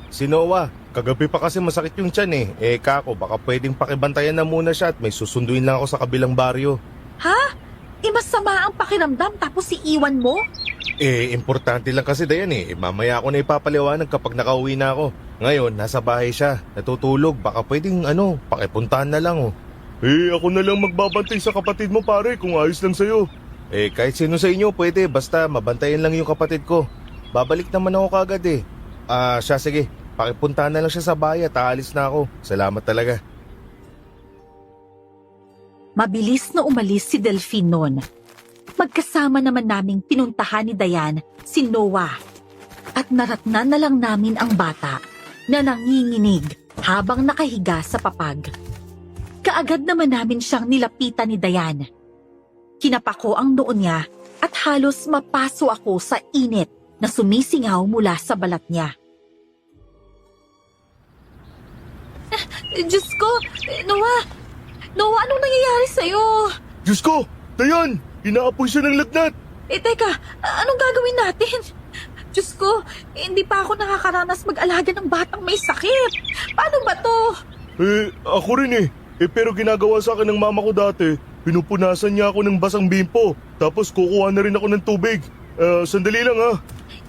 si Noah, kagabi pa kasi masakit yung tiyan eh. Kako, baka pwedeng pakibantayan na muna siya at may susunduin lang ako sa kabilang baryo. Ha? Masama ang pakiramdam tapos iiwan mo? Importante lang kasi Dayan eh. Mamaya ako na ipapaliwanag kapag nakauwi na ako. Ngayon, nasa bahay siya, natutulog. Baka pwedeng pakipuntahan na lang oh. Ako na lang magbabantay sa kapatid mo pare kung ayos lang sa'yo. Kahit sino sa inyo pwede, basta mabantayan lang yung kapatid ko. Babalik naman ako kagad eh. Siya sige, pakipuntahan na lang siya sa bahay at aalis na ako. Salamat talaga. Mabilis na umalis si Delphine noon. Magkasama naman naming pinuntahan ni Dayan si Noah. At naratnan na lang namin ang bata na nanginginig habang nakahiga sa papag. Kaagad naman namin siyang nilapitan ni Dayan. Kinapako ang noo niya at halos mapaso ako sa init na sumisingaw mula sa balat niya. Diyos ko! Noah! Noah, anong nangyayari sa'yo? Diyos ko! Dayan! Inaapoy siya ng lagnat! Teka, anong gagawin natin? Diyos ko, hindi pa ako nakakaranas mag-alaga ng batang may sakit. Paano ba to? Ako rin pero ginagawa sa akin ng mama ko dati, pinupunasan niya ako ng basang bimpo, tapos kukuha na rin ako ng tubig. Sandali lang ha.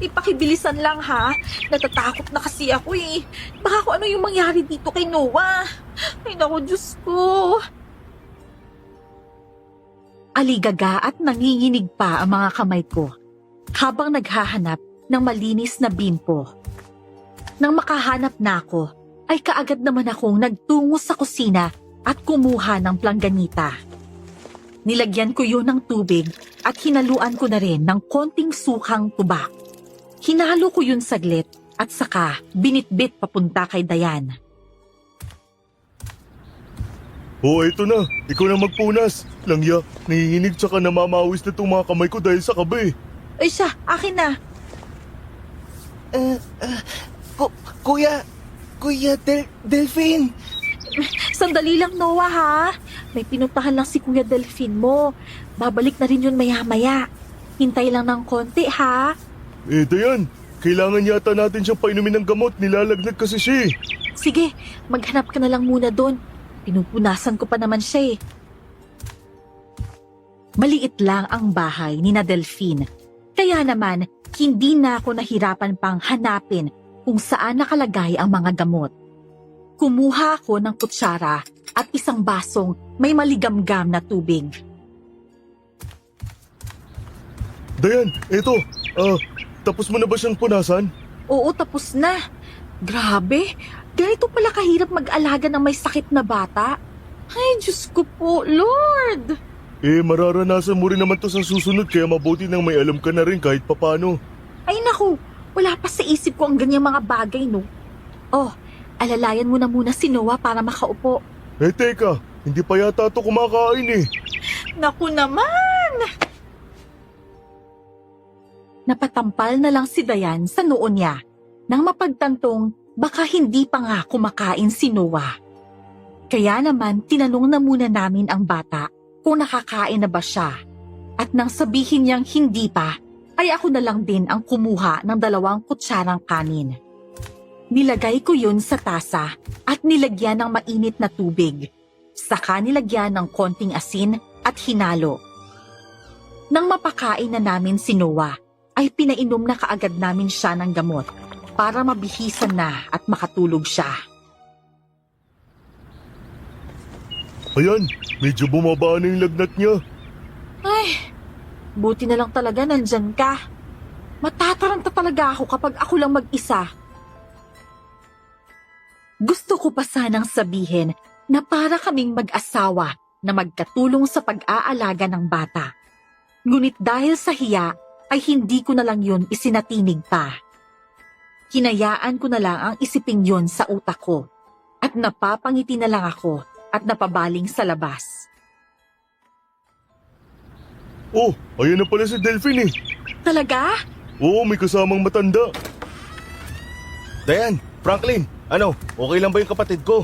Ipakibilisan lang ha. Natatakot na kasi ako eh. Baka kung ano yung mangyari dito kay Noah. Ay naku, Diyos ko. Aligaga at nanginginig pa ang mga kamay ko habang naghahanap ng malinis na bimpo. Nang makahanap na ako, ay kaagad naman akong nagtungo sa kusina at kumuha ng plangganita. Nilagyan ko yun ng tubig at hinaluan ko na rin ng konting sukang tuba. Hinalo ko yun saglit at saka binitbit papunta kay Dayan. Eto na. Ikaw na magpunas. Langya, nanginginig tsaka namamawis na itong mga kamay ko dahil sa kabe. Ay siya, akin na. Kuya Delphine. Sandali lang, Noah ha. May pinuntahan lang si Kuya Delphine mo. Babalik na rin yun maya-maya. Hintay lang ng konti ha. Dayan, kailangan yata natin siyang painumin ng gamot. Nilalagnat kasi siya eh. Sige, maghanap ka na lang muna doon. Pinupunasan ko pa naman siya eh. Maliit lang ang bahay ni na Delphine. Kaya naman, hindi na ako nahirapan pang hanapin kung saan nakalagay ang mga gamot. Kumuha ako ng kutsara at isang basong may maligamgam na tubig. Dayan, eto. Tapos mo na ba siyang punasan? Oo, tapos na. Grabe, ganito pala kahirap mag-alaga ng may sakit na bata. Ay, Diyos ko po, Lord! Mararanasan mo rin naman to sa susunod kaya mabuti nang may alam ka na rin kahit papano. Ay naku, wala pa sa isip ko ang ganyang mga bagay, no? Oh, alalayan mo na muna si Noah para makaupo. Teka, hindi pa yata to kumakain eh. Naku naman! Napatampal na lang si Dayan sa noo niya nang mapagtantong baka hindi pa nga kumakain si Noah. Kaya naman tinanong na muna namin ang bata kung nakakain na ba siya. At nang sabihin niyang hindi pa, ay ako na lang din ang kumuha ng 2 kutsarang kanin. Nilagay ko yun sa tasa at nilagyan ng mainit na tubig. Saka nilagyan ng konting asin at hinalo. Nang mapakain na namin si Noah, ay pinainom na kaagad namin siya ng gamot para mabihisan na at makatulog siya. Ayan, medyo bumaba na yung lagnat niya. Ay, buti na lang talaga nandyan ka. Matataranta talaga ako kapag ako lang mag-isa. Gusto ko pa sanang sabihin na para kaming mag-asawa na magkatulong sa pag-aalaga ng bata. Ngunit dahil sa hiya, ay hindi ko na lang yun isinatinig pa. Hinayaan ko na lang ang isiping yun sa utak ko at napapangiti na lang ako at napabaling sa labas. Ayan na pala si Delphine eh. Talaga? Oo, may kasamang matanda. Dayan, Franklin, okay lang ba yung kapatid ko?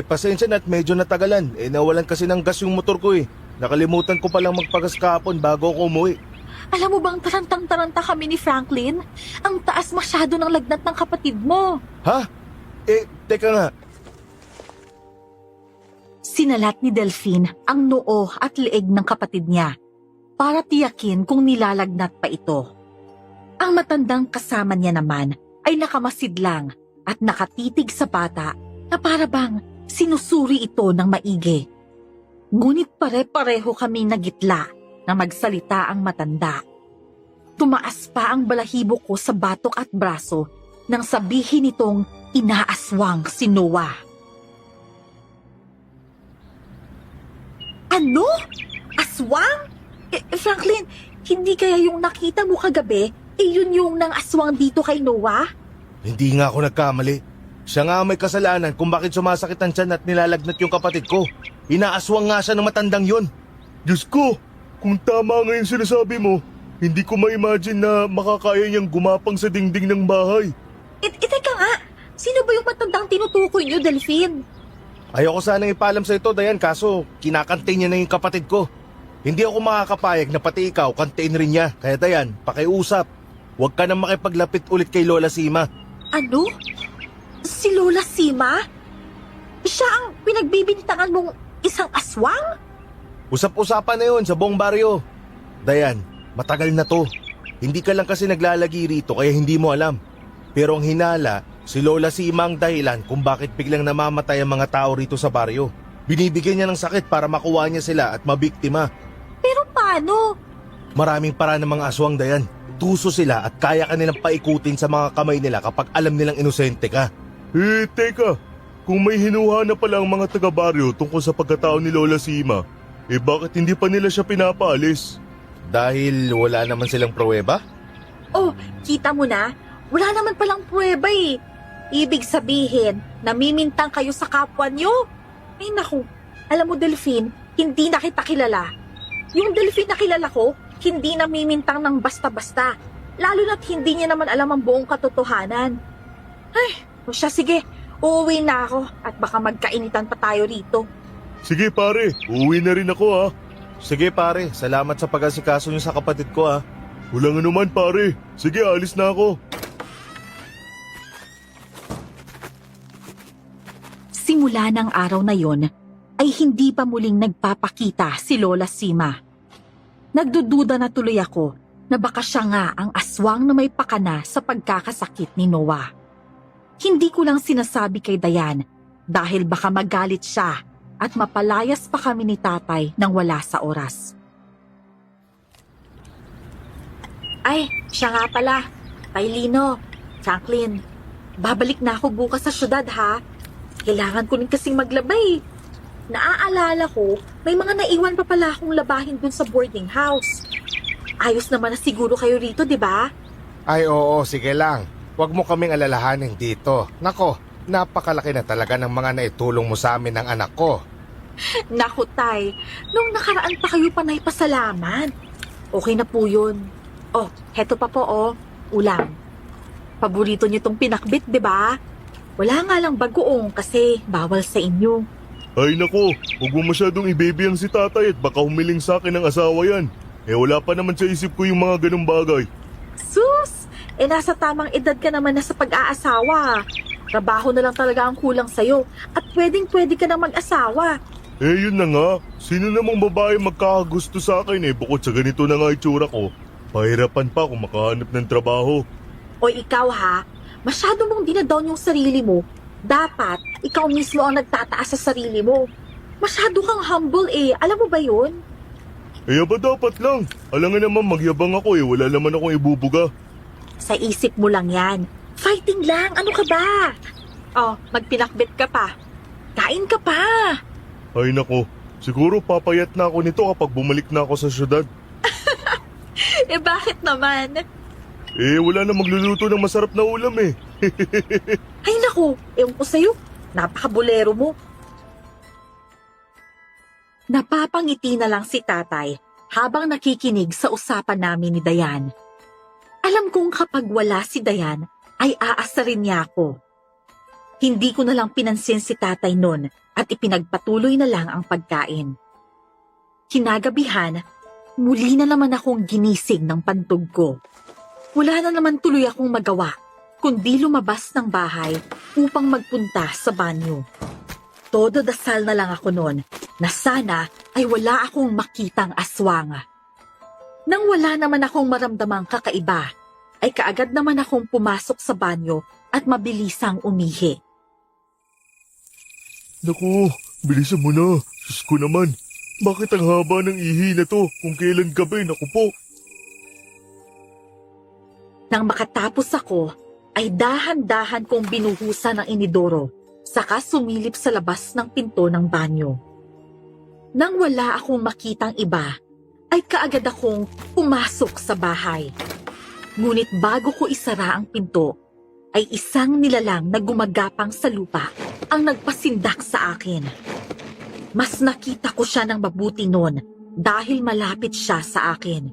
Pasensya na at medyo natagalan. Nawalan kasi ng gas yung motor ko eh. Nakalimutan ko palang magpagas kahapon bago ako umuwi. Alam mo bang tarantang-taranta kami ni Franklin? Ang taas masyado ng lagnat ng kapatid mo. Ha? Teka nga. Sinalat ni Delphine ang noo at leeg ng kapatid niya para tiyakin kung nilalagnat pa ito. Ang matandang kasama niya naman ay nakamasid lang at nakatitig sa bata na para bang sinusuri ito ng maigi. Ngunit pare-pareho kami nagitla na magsalita ang matanda. Tumaas pa ang balahibo ko sa batok at braso nang sabihin nitong inaaswang si Noah. Ano? Aswang? Franklin, hindi kaya yung nakita mo kagabi, yun yung nang aswang dito kay Noah? Hindi nga ako nagkamali. Siya nga ang may kasalanan kung bakit sumasakit ang tiyan at nilalagnat yung kapatid ko. Inaaswang nga siya ng matandang yun. Diyos ko, kung tama nga yung sinasabi mo, hindi ko ma-imagine na makakaya niyang gumapang sa dingding ng bahay. Teka nga, sino ba yung matandang tinutukoy niyo, Delphine? Ayoko sanang ipaalam sa ito, Dayan, kaso kinakantay niya na yung kapatid ko. Hindi ako makakapayag na pati ikaw kantain rin niya. Kaya Dayan, pakiusap. Huwag ka nang makipaglapit ulit kay Lola Sima. Ano? Si Lola Sima? Siya ang pinagbibintangan mong isang aswang? Usap-usapan na yun sa buong baryo. Dayan, matagal na to. Hindi ka lang kasi naglalagi rito kaya hindi mo alam. Pero ang hinala, si Lola Sima ang dahilan kung bakit biglang namamatay ang mga tao rito sa baryo. Binibigyan niya ng sakit para makuha niya sila at mabiktima. Pero paano? Maraming paraan ng mga aswang, Dayan. Tuso sila at kaya ka nilang paikutin sa mga kamay nila kapag alam nilang inosente ka. Teka, kung may hinuha na pala ang mga taga-baryo tungkol sa pagkatao ni Lola Sima, bakit hindi pa nila siya pinapaalis? Dahil wala naman silang pruweba? Oh, kita mo na? Wala naman palang pruweba eh. Ibig sabihin, namimintang kayo sa kapwa nyo? Ay naku, alam mo Delphine, hindi na kita kilala. Yung Delphine na kilala ko, hindi namimintang ng basta-basta. Lalo na't hindi niya naman alam ang buong katotohanan. Ay, o siya sige, uuwi na ako at baka magkainitan pa tayo rito. Sige pare, uuwi na rin ako ha. Sige pare, salamat sa pag-asikaso niyo sa kapatid ko ha. Walang anuman pare, sige alis na ako. Simula ng araw na yon, ay hindi pa muling nagpapakita si Lola Sima. Nagdududa na tuloy ako na baka siya nga ang aswang na may pakana sa pagkakasakit ni Noah. Hindi ko lang sinasabi kay Dayan dahil baka magalit siya at mapalayas pa kami ni tatay nang wala sa oras. Ay, siya nga pala. Lino, Franklin, babalik na ako bukas sa syudad ha. Kailangan ko rin kasing maglabay. Naaalala ko, may mga naiwan pa pala akong labahin dun sa boarding house. Ayos naman na siguro kayo rito, di ba? Ay oo, sige lang. Huwag mo kaming alalahanin dito. Nako, napakalaki na talaga ng mga naitulong mo sa amin ng anak ko. Naku, Tay, nung nakaraan pa kayo panay pasalamat. Okay na po yun. Oh, heto pa po ulam. Paborito niyo tong pinakbit, di ba? Wala nga lang bagoong kasi bawal sa inyo. Ay nako, huwag mo masyadong ibibiyang si tatay at baka humiling sa akin ng asawa yan. Wala pa naman sa isip ko yung mga ganung bagay. Sus! Nasa tamang edad ka naman na sa pag-aasawa. Trabaho na lang talaga ang kulang sa'yo at pwedeng-pwede ka na mag-asawa. Yun na nga. Sino namang babae magkakagusto sa akin bukod sa ganito na nga itsura ko. Pahirapan pa kung makahanap ng trabaho. O ikaw ha, masyado mong dinadown yung sarili mo. Dapat, ikaw mismo ang nagtataas sa sarili mo. Masyado kang humble alam mo ba yun? Ba dapat lang? Alangan naman magyabang ako wala naman akong ibubuga. Sa isip mo lang yan. Fighting lang, ano ka ba? Oh, magpinakbit ka pa. Kain ka pa. Ay nako, siguro papayat na ako nito kapag bumalik na ako sa syudad. Bakit naman? Wala na magluluto ng masarap na ulam Ay naku, ewan ko sa'yo. Napakabulero mo. Napapangiti na lang si tatay habang nakikinig sa usapan namin ni Dayan. Alam kong kapag wala si Dayan, ay aasarin niya ako. Hindi ko na lang pinansin si tatay nun at ipinagpatuloy na lang ang pagkain. Kinagabihan, muli na naman akong ginising ng pantog ko. Wala na naman tuloy akong magawa, kundi lumabas ng bahay upang magpunta sa banyo. Todo dasal na lang ako noon na sana ay wala akong makitang aswang. Nang wala naman akong maramdamang kakaiba, ay kaagad naman akong pumasok sa banyo at mabilisang umihi. Naku, bilisan mo na. Sus ko naman. Bakit ang haba ng ihi na to kung kailan gabi? Naku po. Nang makatapos ako, ay dahan-dahan kong binuhusan ng inidoro, saka sumilip sa labas ng pinto ng banyo. Nang wala akong makitang iba, ay kaagad akong pumasok sa bahay. Ngunit bago ko isara ang pinto, ay isang nilalang na gumagapang sa lupa ang nagpasindak sa akin. Mas nakita ko siya ng mabuti noon dahil malapit siya sa akin.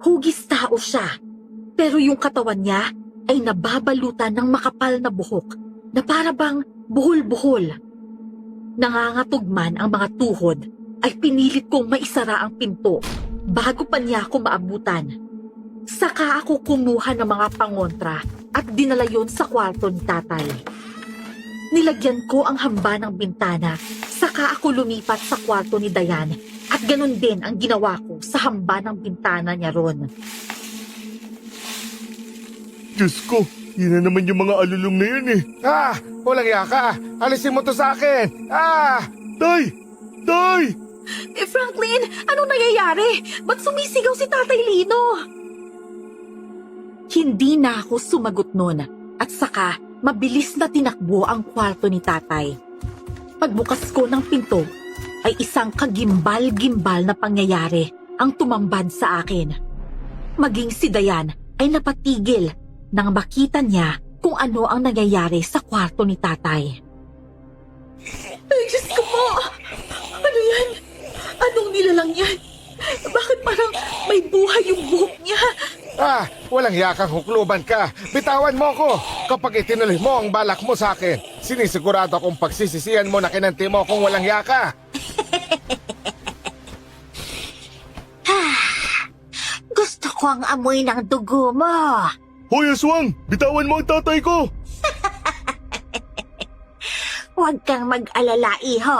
Hugis tao siya, pero yung katawan niya ay nababalutan ng makapal na buhok na para bang buhol-buhol. Nangangatog man ang mga tuhod, ay pinilit kong maisara ang pinto bago pa niya ako maabutan. Saka ako kumuha ng mga pangontra at dinala yon sa kwarto ni tatay. Nilagyan ko ang hamba ng bintana, saka ako lumipat sa kwarto ni Dayan at ganun din ang ginawa ko sa hamba ng bintana niya ron. Diyos ko, yun na naman yung mga alulong na yun eh. Walang yaka! Alisin mo to sa akin! Tay! Tay! Franklin, anong nangyayari? Ba't sumisigaw si Tatay Lino? Hindi na ako sumagot noon at saka mabilis na tinakbo ang kwarto ni tatay. Pagbukas ko ng pinto ay isang kagimbal-gimbal na pangyayari ang tumambad sa akin. Maging si Dayan ay napatigil nang makita niya kung ano ang nangyayari sa kwarto ni tatay. Ay, Diyos ko po! Ano yan? Anong nilalang yan? Bakit parang may buhay yung buhok niya? Walang yakang hukluban ka. Bitawan mo ko. Kapag itinuloy mo ang balak mo sa akin, sinisigurado akong pagsisisihan mo na kinanti mo kung walang yaka. Gusto ko ang amoy ng dugo mo. Hoy, aswang! Bitawan mo ang tatay ko! Huwag kang mag-alala, iho.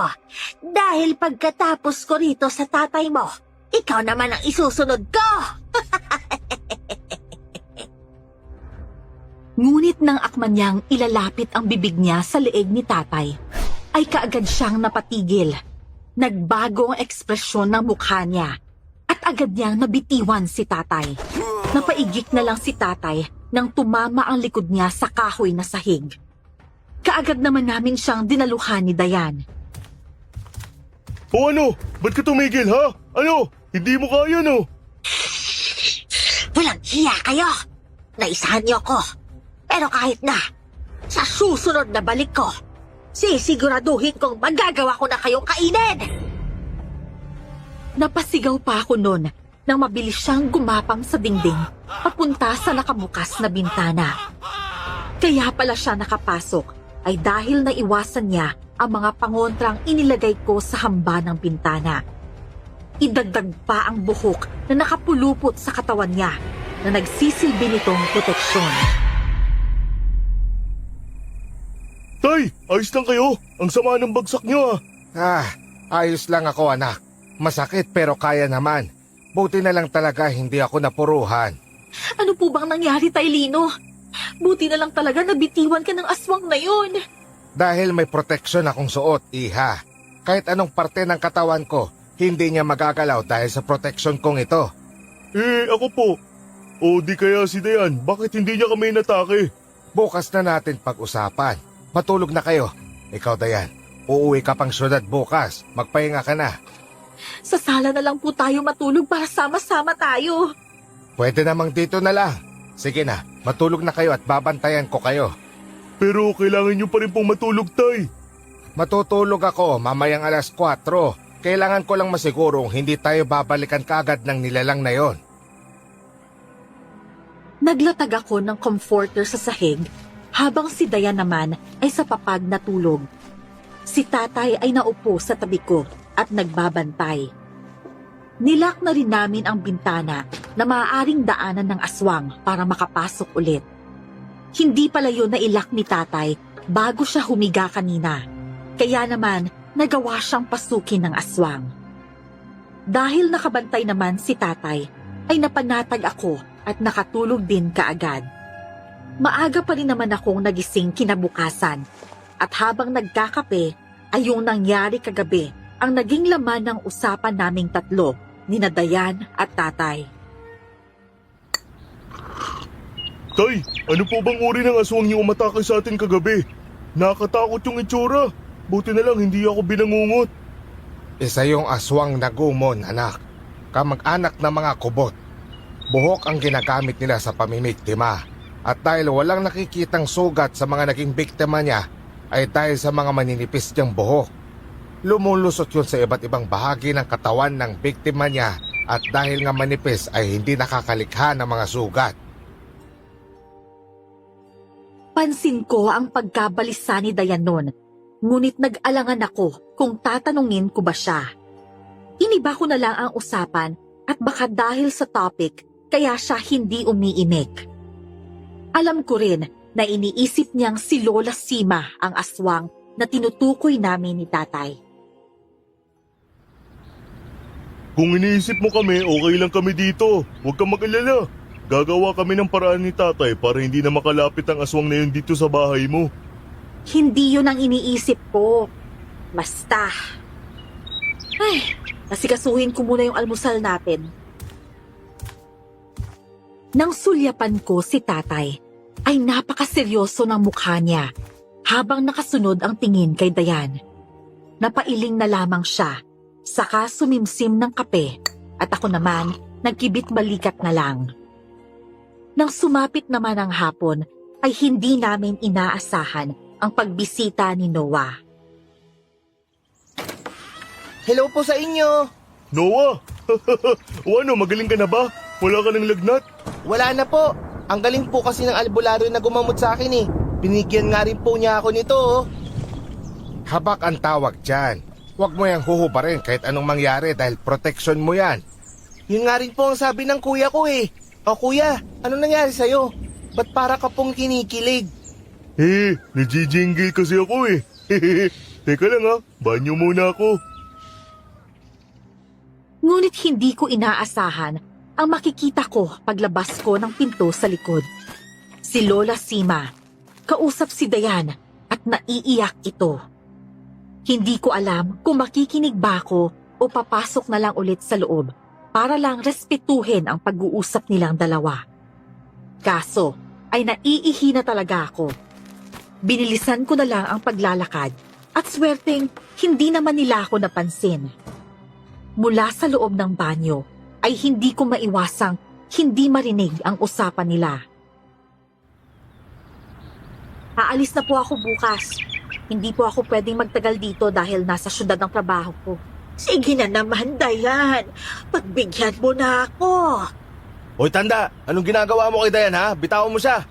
Dahil pagkatapos ko rito sa tatay mo, ikaw naman ang isusunod ko. Ngunit nang akman niyang ilalapit ang bibig niya sa leeg ni tatay, ay kaagad siyang napatigil. Nagbago ang ekspresyon ng mukha niya at agad niyang nabitiwan si tatay. Napaigik na lang si tatay nang tumama ang likod niya sa kahoy na sahig. Kaagad naman namin siyang dinaluhan ni Dayan. O ano? Ba't ka tumigil ha? Ano? Hindi mo kaya no? Walang hiya kayo. Naisahan niyo ko. Pero kahit na, sa susunod na balik ko, sisiguraduhin kong magagawa ko na kayong kainin. Napasigaw pa ako noon nang mabilis siyang gumapang sa dingding papunta sa nakabukas na bintana. Kaya pala siya nakapasok ay dahil naiwasan niya ang mga pangontrang inilagay ko sa hamba ng bintana. Idagdag pa ang buhok na nakapulupot sa katawan niya na nagsisilbi nitong proteksyon. Tay, ayos lang kayo. Ang sama ng bagsak niyo Ayos lang ako, anak. Masakit pero kaya naman. Buti na lang talaga hindi ako napuruhan. Ano po bang nangyari, Tay Lino? Buti na lang talaga nabitiwan ka ng aswang na yun. Dahil may proteksyon akong suot, iha. Kahit anong parte ng katawan ko, hindi niya magagalaw dahil sa proteksyon kong ito. Ako po. O di kaya si Dayan, bakit hindi niya kami natake? Bukas na natin pag-usapan. Matulog na kayo. Ikaw, Dayan, uuwi ka pang syudad bukas. Magpahinga ka na. Sa sala na lang po tayo matulog para sama-sama tayo. Pwede namang dito na lang. Sige na, matulog na kayo at babantayan ko kayo. Pero kailangan niyo pa rin pong matulog, Tay. Matutulog ako mamayang alas 4. Kailangan ko lang masigurong hindi tayo babalikan kaagad ng nilalang na yon. Naglatag ako ng comforter sa sahig habang si Dayan naman ay sa papag natulog. Si tatay ay naupo sa tabi ko at nagbabantay. Nilak na rin namin ang bintana na maaaring daanan ng aswang para makapasok ulit. Hindi pala yun nailak ni tatay bago siya humiga kanina. Kaya naman nagawa siyang pasukin ng aswang. Dahil nakabantay naman si tatay, ay napanatag ako at nakatulog din kaagad. Maaga pa rin naman akong nagising kinabukasan at habang nagkakape ay yung nangyari kagabi ang naging laman ng usapan naming tatlo ni Dayan at tatay. Tay, ano po bang uri ng aswang niyo umatake sa atin kagabi? Nakakatakot yung itsura. Buti na lang hindi ako binangungot. Isa yung aswang na gumon, anak. Kamag-anak ng mga kubot. Buhok ang ginagamit nila sa pamimiktima. At dahil walang nakikitang sugat sa mga naging biktima niya, ay dahil sa mga maninipis niyang buhok. Lumulusot yun sa iba't ibang bahagi ng katawan ng biktima niya at dahil nga manipis ay hindi nakakalikha ng mga sugat. Pansin ko ang pagkabalisa ni Dayan noon, ngunit nag-alangan ako kung tatanungin ko ba siya. Iniba ko na lang ang usapan at baka dahil sa topic kaya siya hindi umiimik. Alam ko rin na iniisip niyang si Lola Sima ang aswang na tinutukoy namin ni tatay. Kung iniisip mo kami, okay lang kami dito. Huwag kang mag-alala. Gagawa kami ng paraan ni tatay para hindi na makalapit ang aswang na yun dito sa bahay mo. Hindi yun ang iniisip ko. Basta. Ay, nasikasuhin ko muna yung almusal natin. Nang sulyapan ko si tatay, ay napakaseryoso ng mukha niya habang nakasunod ang tingin kay Dayan. Napailing na lamang siya, saka sumimsim ng kape at ako naman nagkibit balikat na lang. Nang sumapit naman ang hapon, ay hindi namin inaasahan ang pagbisita ni Noah. Hello po sa inyo. Noah! O ano, magaling ka na ba? Wala ka ng lagnat? Wala na po. Ang galing po kasi ng albularyo na gumamot sa akin eh. Binigyan nga rin po niya ako nito oh. Habak ang tawag dyan. Huwag mo yang huhubarin kahit anong mangyari dahil protection mo yan. Yun nga rin po ang sabi ng kuya ko eh. O kuya, ano nangyari sa'yo? Ba't para ka pong kinikilig? Nagjijingle kasi ako eh. Teka lang ha, banyo muna ako. Ngunit hindi ko inaasahan ang makikita ko paglabas ko ng pinto sa likod. Si Lola Sima, kausap si Dayan at naiiyak ito. Hindi ko alam kung makikinig ba ako o papasok na lang ulit sa loob para lang respetuhin ang pag-uusap nilang dalawa. Kaso ay naiihi na talaga ako. Binilisan ko na lang ang paglalakad at swerteng hindi naman nila ako napansin. Mula sa loob ng banyo ay hindi ko maiwasang hindi marinig ang usapan nila. Aalis na po ako bukas. Hindi po ako pwedeng magtagal dito dahil nasa syudad ang trabaho ko. Sige na naman, Dayan. Pagbigyan mo na ako. Hoy tanda, anong ginagawa mo kay Dayan ha? Bitawan mo siya.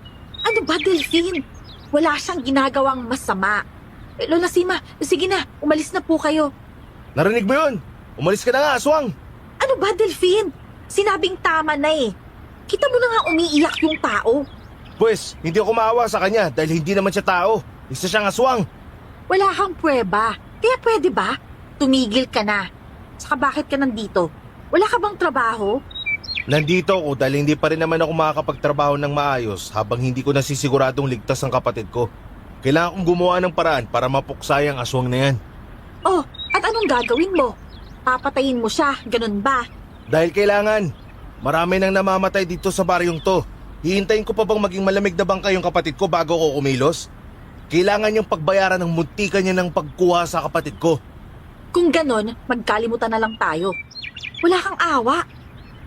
Ano ba, Delphine? Wala siyang ginagawang masama. Lola Sima, sige na, umalis na po kayo. Narinig mo yun? Umalis ka na nga, aswang. Ano ba, Delphine? Sinabing tama na eh. Kita mo na nga umiiyak yung tao. Pwes, hindi ako maawa sa kanya dahil hindi naman siya tao. Isa siyang aswang. Wala kang pruweba. Kaya pwede ba? Tumigil ka na. Saka bakit ka nandito? Wala ka bang trabaho? Nandito ako dahil hindi pa rin naman ako makakapagtrabaho ng maayos habang hindi ko nasisiguradong ligtas ang kapatid ko. Kailangan kong gumawa ng paraan para mapuksay ang aswang na yan. Oh, at anong gagawin mo? Papatayin mo siya, ganun ba? Dahil kailangan. Marami nang namamatay dito sa baryong to. Hihintayin ko pa bang maging malamig na bangka yung kapatid ko bago ko kumilos? Kailangan niyang pagbayaran ng muntikan niya ng pagkuha sa kapatid ko. Kung ganon, magkalimutan na lang tayo. Wala kang awa.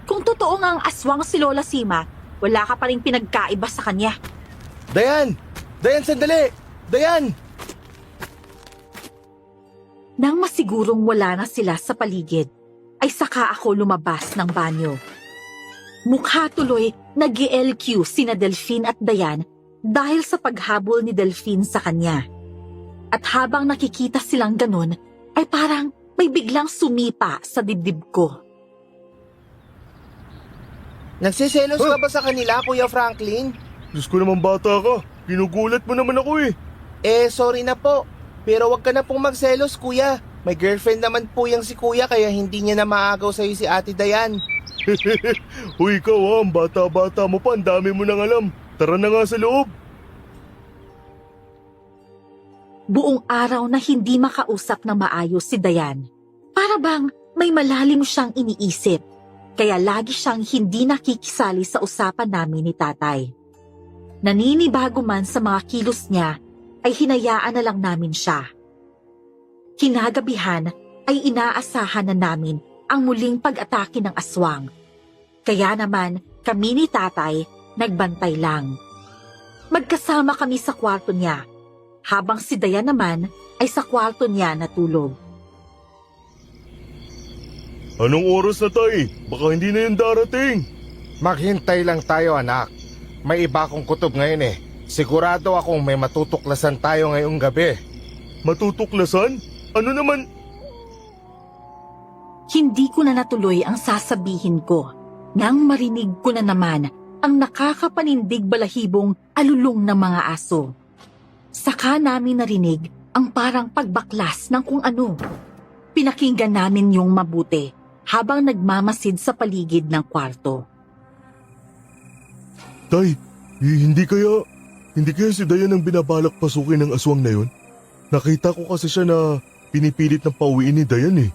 Kung totoo nga ang aswang si Lola Sima, wala ka pa rin pinagkaiba sa kanya. Dayan! Dayan, sandali! Dayan! Nang masigurong wala na sila sa paligid, ay saka ako lumabas ng banyo. Mukha tuloy nag-LQ sina Delphine at Dayan dahil sa paghabol ni Delphine sa kanya. At habang nakikita silang ganun, ay parang may biglang sumipa sa dibdib ko. Nagsiselos ka ba sa kanila, Kuya Franklin? Diyos ko naman bata ka. Ginugulat mo naman ako eh. Sorry na po. Pero wag ka na pong magselos, Kuya. May girlfriend naman po yung si Kuya kaya hindi niya na maagaw sa'yo si Ate Dayan. Uy, ikaw ha, ang bata-bata mo pa, ang dami mo nang alam. Tara na nga sa loob. Buong araw na hindi makausap na maayos si Dayan. Para bang may malalim siyang iniisip, kaya lagi siyang hindi nakikisali sa usapan namin ni tatay. Naninibago man sa mga kilos niya, ay hinayaan na lang namin siya. Kinagabihan ay inaasahan na namin ang muling pag-atake ng aswang. Kaya naman kami ni tatay nagbantay lang. Magkasama kami sa kwarto niya, habang si Dayan naman ay sa kwarto niya natulog. Anong oras na, Tay? Baka hindi na yun darating. Maghintay lang tayo, anak. May iba akong kutob ngayon eh. Sigurado akong may matutuklasan tayo ngayong gabi. Matutuklasan? Ano naman? Hindi ko na natuloy ang sasabihin ko nang marinig ko na naman ang nakakapanindig balahibong alulong ng mga aso. Saka namin narinig ang parang pagbaklas ng kung ano. Pinakinggan namin yung mabuti habang nagmamasid sa paligid ng kwarto. Tay, hindi kaya si Dayan ang binabalak pasukin ng aswang na yun? Nakita ko kasi siya na pinipilit ng pauwiin ni Dayan eh.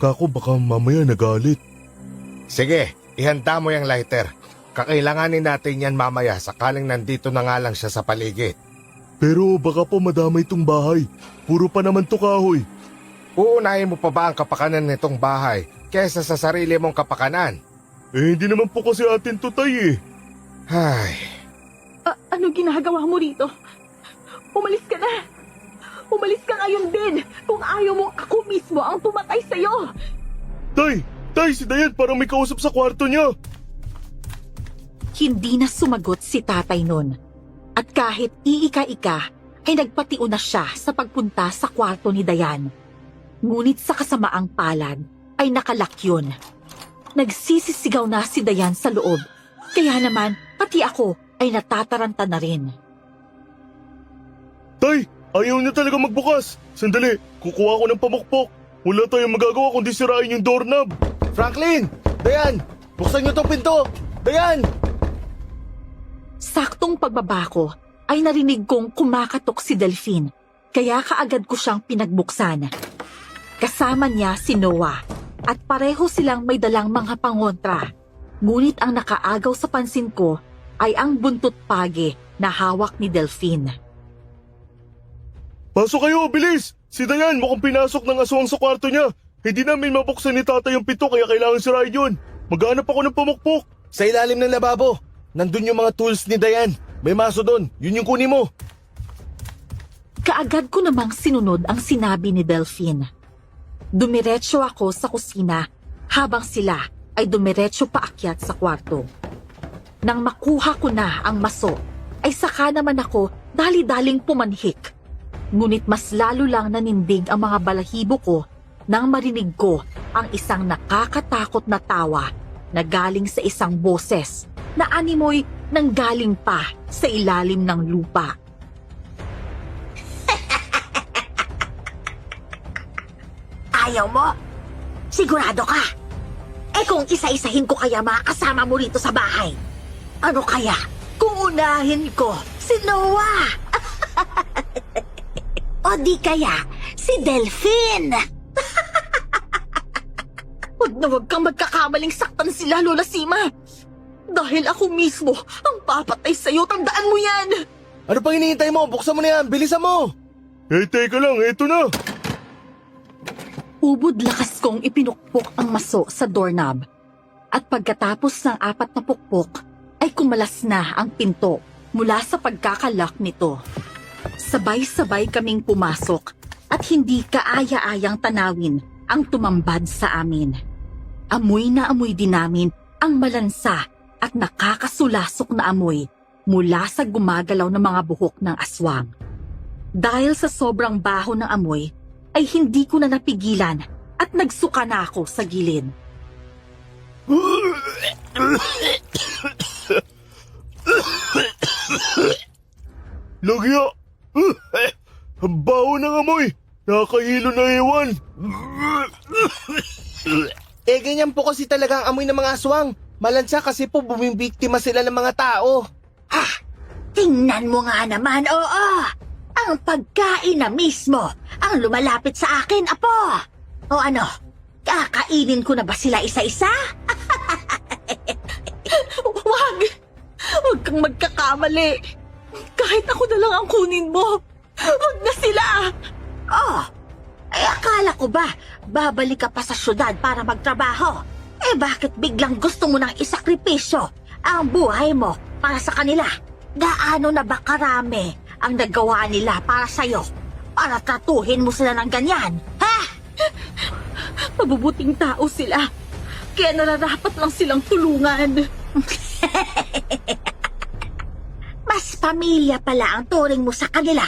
Kako baka mamaya nagalit. Sige, ihanda mo yung lighter. Kakailanganin natin yan mamaya sakaling nandito na nga lang siya sa paligid. Pero baka po madamay tong bahay. Puro pa naman to kahoy. Uunahin mo pa ba ang kapakanan nitong bahay kesa sa sarili mong kapakanan? Eh hindi naman po kasi atin to, Tay eh. Ay, Ano ginagawa mo rito? Umalis ka na! Umalis ka ngayon din kung ayaw mong ako mismo ang tumatay sa'yo! Tay, si Dayan parang may kausap sa kwarto niya. Hindi na sumagot si tatay nun. At kahit iika-ika, ay nagpatiuna siya sa pagpunta sa kwarto ni Dayan. Ngunit sa kasamaang palad, ay nakalak yun. Nagsisisigaw na si Dayan sa loob, kaya naman pati ako ay natataranta na rin. Tay, ayaw niya talaga magbukas. Sandali, kukuha ko ng pamukpok. Wala tayong magagawa kundi sirain yung doorknob. Franklin! Dayan! Buksan niyo tong pinto! Dayan! Saktong pagbaba ko, ay narinig kong kumakatok si Delphine, kaya kaagad ko siyang pinagbuksan. Kasama niya si Noah, at pareho silang may dalang mga pangontra. Ngunit ang nakaagaw sa pansin ko ay ang buntot pagi na hawak ni Delphine. Pasok kayo, bilis! Si Dayan mukhang pinasok ng aswang sa kwarto niya. Hindi namin mabuksan ni tatay yung pito kaya kailangan sirain yun. Maghanap ako ng pamukpok. Sa ilalim ng lababo, nandun yung mga tools ni Dayan. May maso doon, yun yung kunin mo. Kaagad ko namang sinunod ang sinabi ni Delphine. Dumiretso ako sa kusina habang sila ay dumiretso paakyat sa kwarto. Nang makuha ko na ang maso, ay saka naman ako dali-daling pumanhik. Ngunit mas lalo lang nanindig ang mga balahibo ko nang marinig ko ang isang nakakatakot na tawa na galing sa isang boses na animoy nang galing pa sa ilalim ng lupa. Ayaw mo? Sigurado ka? Eh kung isa-isahin ko kaya makakasama mo rito sa bahay, ano kaya kung unahin ko si Noah? O di kaya si Delphine? Huwag na huwag kang magkakamaling saktan sila, Lola Sima! Dahil ako mismo ang papatay sa'yo, tandaan mo yan! Ano pang hinihintay mo? Buksan mo na yan, bilisan mo! Eh, teka lang, eto na. Ubod lakas kong ipinukpok ang maso sa doorknob. At pagkatapos ng 4 na pukpok, ay kumalas na ang pinto mula sa pagkakalak nito. Sabay-sabay kaming pumasok at hindi kaaya-ayang tanawin ang tumambad sa amin. Amoy na amoy din namin ang malansa at nakakasulasok na amoy mula sa gumagalaw na mga buhok ng aswang. Dahil sa sobrang baho ng amoy, ay hindi ko na napigilan at nagsuka na ako sa gilid. Lagya! Ang baho ng amoy! Nakakahilo na ewan! Eh ganyan po kasi talaga ang amoy ng mga aswang. Malansa kasi po bumibiktima sila ng mga tao. Tingnan mo nga naman, oo! Ang pagkain na mismo ang lumalapit sa akin, apo! O ano, kakainin ko na ba sila isa-isa? Wag! Huwag kang magkakamali! Kahit ako na lang ang kunin mo! Huwag na sila! Oh, ay akala ko ba babalik ka pa sa syudad para magtrabaho. Eh bakit biglang gusto mo nang isakripisyo ang buhay mo para sa kanila? Gaano na ba karami ang nagawa nila para sa'yo? Para tratuhin mo sila ng ganyan, ha? Mabubuting tao sila. Kaya nararapat lang silang tulungan. Mas pamilya pala ang turing mo sa kanila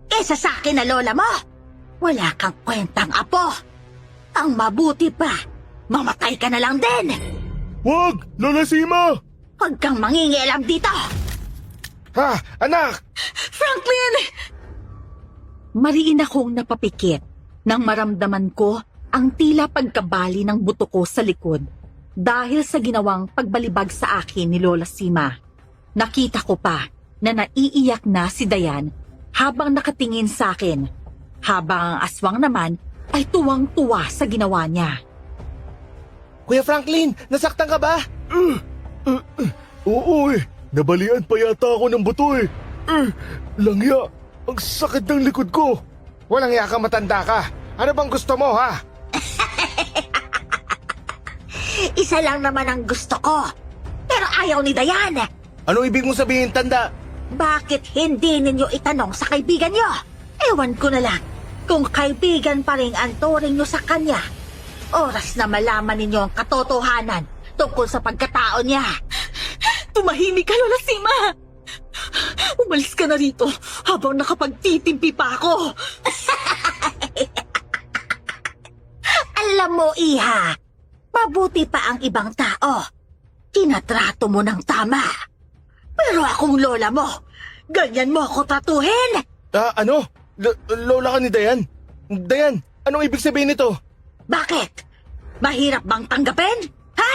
kesa sa akin na lola mo. Wala kang kwentang apo. Ang mabuti pa, mamatay ka na lang din. Wag! Lola Sima! Huwag kang mangingialam dito. Ha, anak! Franklin! Mariin akong napapikit nang maramdaman ko ang tila pagkabali ng buto ko sa likod dahil sa ginawang pagbalibag sa akin ni Lola Sima. Nakita ko pa na naiiyak na si Dayan habang nakatingin sa akin, habang ang aswang naman ay tuwang-tuwa sa ginawa niya. Kuya Franklin, nasaktan ka ba? Oo eh. Nabalian pa yata ako ng buto eh. Langya. Ang sakit ng likod ko. Walang iya ka, matanda ka. Ano bang gusto mo, ha? Isa lang naman ang gusto ko. Pero ayaw ni Dayan. Ano ibig mong sabihin, tanda? Bakit hindi ninyo itanong sa kaibigan nyo? Ewan ko na lang kung kaibigan pa rin ang turing nyo sa kanya. Oras na malaman ninyo ang katotohanan tungkol sa pagkatao niya. Tumahimik ka, Lola Sima! Umalis ka na rito habang nakapagtitimpi pa ako. Alam mo, Iha, mabuti pa ang ibang tao. Tinatrato mo ng tama. Pero akong lola mo, ganyan mo ako tratuhin. Ano? Lola ka ni Dayan? Dayan, anong ibig sabihin nito? Bakit? Mahirap bang tanggapin? Ha?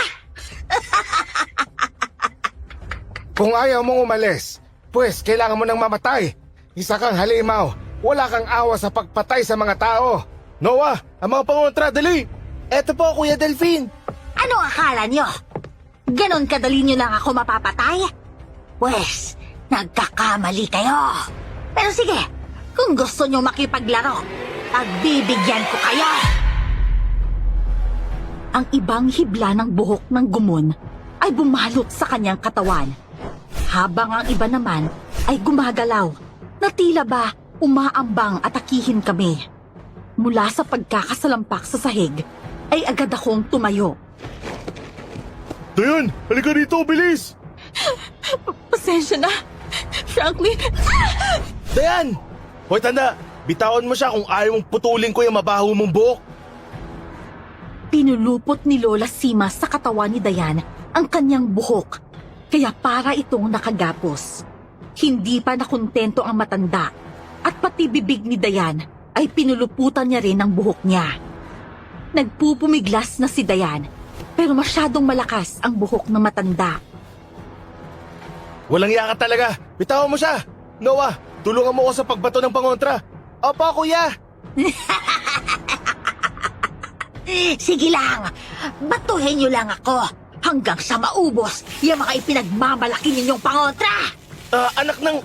Kung ayaw mong umalis, pues kailangan mo nang mamatay. Isa kang halimaw. Wala kang awa sa pagpatay sa mga tao. Noah, ang mga pangontra, dali! Eto po, Kuya Delphine. Ano akala nyo? Ganon kadali nyo lang ako mapapatay? Pwes, nagkakamali kayo. Pero sige, kung gusto nyo makipaglaro, pagbibigyan ko kayo. Ang ibang hibla ng buhok ng gumon ay bumalot sa kanyang katawan, habang ang iba naman ay gumagalaw na tila ba umaambang atakihin kami. Mula sa pagkakasalampak sa sahig ay agad akong tumayo. Dayan, halika rito, bilis! Pasensya na, Franklin. Dayan! Hoy, tanda, bitawan mo siya kung ayaw mong putulin ko yung mabaho mong buhok. Pinulupot ni Lola Sima sa katawan ni Dayan ang kanyang buhok, kaya para itong nakagapos. Hindi pa nakontento ang matanda at pati bibig ni Dayan ay pinuluputan niya rin ang buhok niya. Nagpupumiglas na si Dayan pero masyadong malakas ang buhok ng matanda. Walang iya ka talaga. Bitawan mo siya. Noah, tulungan mo ako sa pagbato ng pangontra. Opo, Kuya. Sige lang, batuhin nyo lang ako hanggang sa maubos yung mga ipinagmamalaki ninyong pangontra. Anak ng...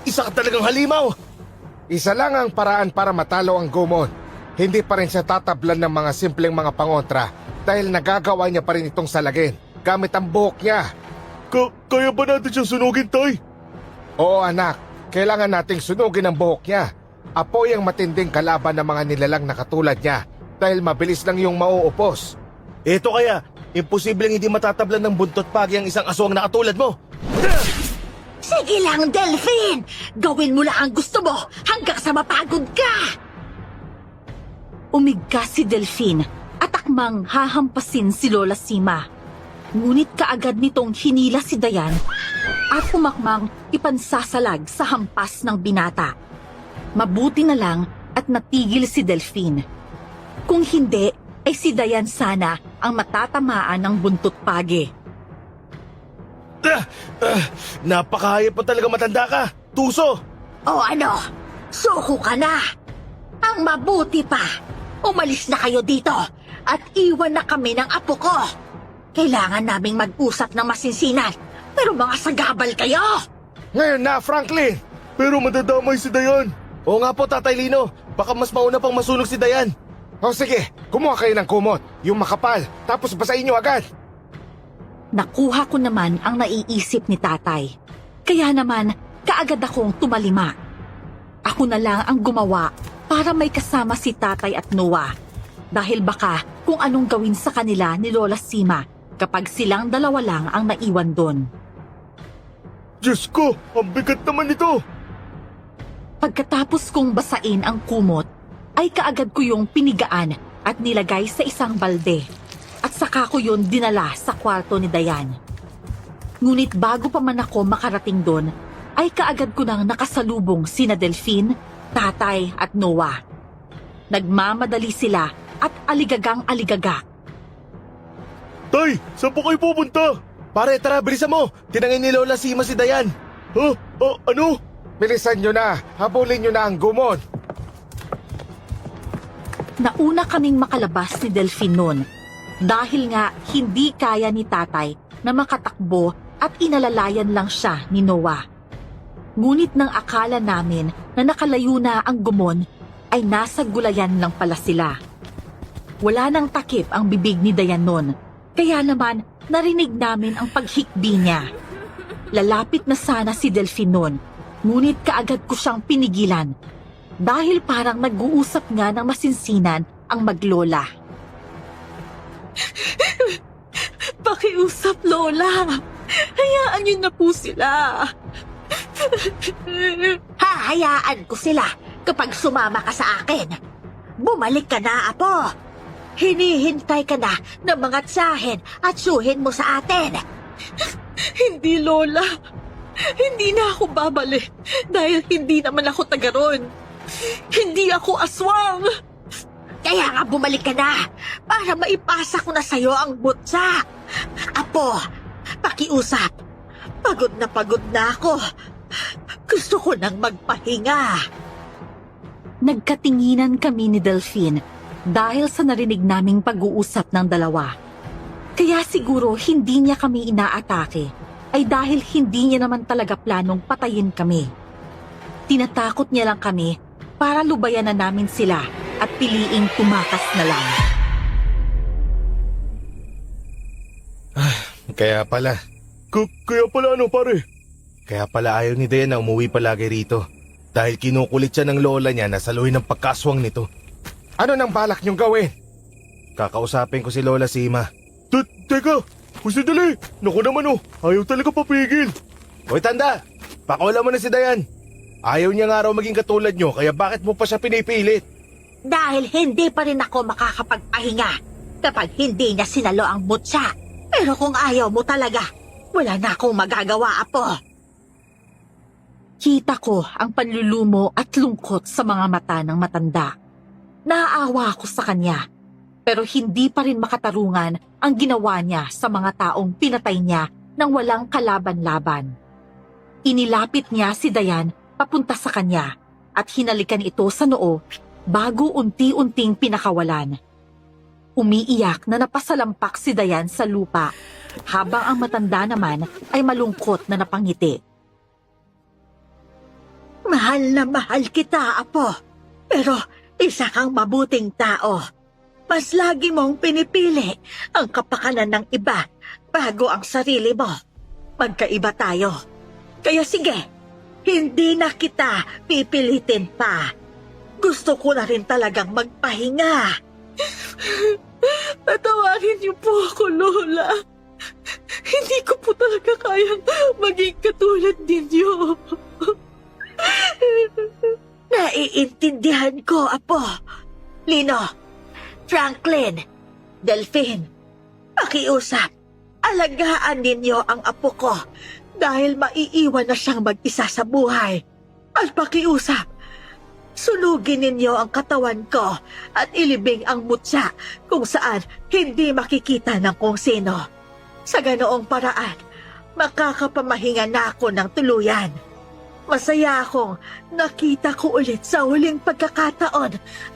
Isa ka talagang halimaw. Isa lang ang paraan para matalo ang gumon. Hindi pa rin siya tatablan ng mga simpleng mga pangontra dahil nagagawa niya pa rin itong salagin gamit ang buhok niya. Kaya ba natin siya sunugin, Tay? Oo, anak. Kailangan nating sunugin ang buhok niya. Apoy ang matinding kalaban ng mga nilalang na katulad niya dahil mabilis lang yung mauupos. Ito kaya, imposibleng hindi matatablan ng buntot pagi ang isang aswang na katulad mo. Sige lang, Delphine. Gawin mo lang ang gusto mo hanggang sa mapagod ka. Umigkas si Delphine at akmang hahampasin si Lola Sima. Ngunit kaagad nitong hinila si Dayan at umakmang ipansasalag sa hampas ng binata. Mabuti na lang at natigil si Delphine. Kung hindi, ay si Dayan sana ang matatamaan ng buntot pagi. Napakahayop pa talaga, matanda ka. Tuso. O ano, suko ka na. Ang mabuti pa, umalis na kayo dito at iwan na kami ng apo ko. Kailangan naming mag-usap ng masinsinan, pero mga sagabal kayo. Ngayon na, Franklin! Pero madadamay si Dayan. Oo nga po, Tatay Lino. Baka mas mauna pang masunog si Dayan. O sige, kumuha kayo ng kumot, yung makapal, tapos basahin nyo agad. Nakuha ko naman ang naiisip ni tatay. Kaya naman, kaagad akong tumalima. Ako na lang ang gumawa para may kasama si tatay at Noah. Dahil baka kung anong gawin sa kanila ni Lola Sima kapag silang dalawa lang ang naiwan doon. Diyos ko, ang bigat naman ito. Pagkatapos kong basain ang kumot, ay kaagad ko yung pinigaan at nilagay sa isang balde. At saka ko yun dinala sa kwarto ni Dayan. Ngunit bago pa man ako makarating doon, ay kaagad ko nang nakasalubong sina Delphine, tatay at Noah. Nagmamadali sila at aligagang-aligaga. Tay, saan po kayo pupunta? Pare, tara, bilisan mo. Tinangin ni Lola Sima si Dayan. Ha? Ano? Bilisan nyo na, habulin nyo na ang gumon. Nauna kaming makalabas ni Delphine noon dahil nga hindi kaya ni tatay na makatakbo at inalalayan lang siya ni Noah. Ngunit nang akala namin na nakalayo na ang gumon, ay nasa gulayan lang pala sila. Wala nang takip ang bibig ni Dayan noon, kaya naman narinig namin ang paghikbi niya. Lalapit na sana si Delphine noon, ngunit kaagad ko siyang pinigilan dahil parang nag-uusap nga ng masinsinan ang maglola. Pakiusap, Lola. Hayaan niyo na po sila. Hahayaan ko sila kapag sumama ka sa akin. Bumalik ka na, Apo. Hinihintay ka na ng mga tsahin at suhin mo sa atin. Hindi, Lola. Hindi na ako babalik dahil hindi naman ako taga ron. Hindi ako aswang. Kaya nga bumalik ka na para maipasa ko na sa'yo ang butsa. Apo, pakiusap. Pagod na ako. Gusto ko nang magpahinga. Nagkatinginan kami ni Delphine dahil sa narinig naming pag-uusap ng dalawa. Kaya siguro hindi niya kami inaatake ay dahil hindi niya naman talaga planong patayin kami. Tinatakot niya lang kami para lubayan na namin sila at piliing tumakas na lang. Kaya pala, Kaya pala ano, pare? kaya pala ayaw ni Dayan na umuwi palagi rito. Dahil kinukulit siya ng lola niya na saluhin ng pagkaswang nito. Ano nang balak nyong gawin? Kakausapin ko si Lola Sima. Teka, gusto dali. Naku naman oh, ayaw talaga papigil. Hoy tanda, pakawala mo na si Dayan. Ayaw niya nga raw maging katulad nyo, kaya bakit mo pa siya pinipilit? Dahil hindi pa rin ako makakapagpahinga kapag hindi niya sinalo ang butsa. Pero kung ayaw mo talaga, wala na akong magagawa, Apo. Kita ko ang panlulumo at lungkot sa mga mata ng matanda. Naaawa ako sa kanya, pero hindi pa rin makatarungan ang ginawa niya sa mga taong pinatay niya nang walang kalaban-laban. Inilapit niya si Dayan papunta sa kanya at hinalikan ito sa noo bago unti-unting pinakawalan. Umiiyak na napasalampak si Dayan sa lupa habang ang matanda naman ay malungkot na napangiti. Mahal na mahal kita, Apo. Pero isa kang mabuting tao. Mas lagi mong pinipili ang kapakanan ng iba bago ang sarili mo. Magkaiba tayo. Kaya sige, hindi na kita pipilitin pa. Gusto ko na rin talagang magpahinga. Patawarin niyo po ako, Lola. Hindi ko po talaga kayang maging katulad ninyo. Naiintindihan ko, Apo. Lino, Franklin, Delphine, pakiusap. Alagaan ninyo ang apo ko dahil maiiwan na siyang mag-isa sa buhay. At pakiusap, sunugin ninyo ang katawan ko at ilibing ang mutya kung saan hindi makikita ng kung sino. Sa ganoong paraan, makakapamahinga na ako ng tuluyan. Masaya akong nakita ko ulit sa huling pagkakataon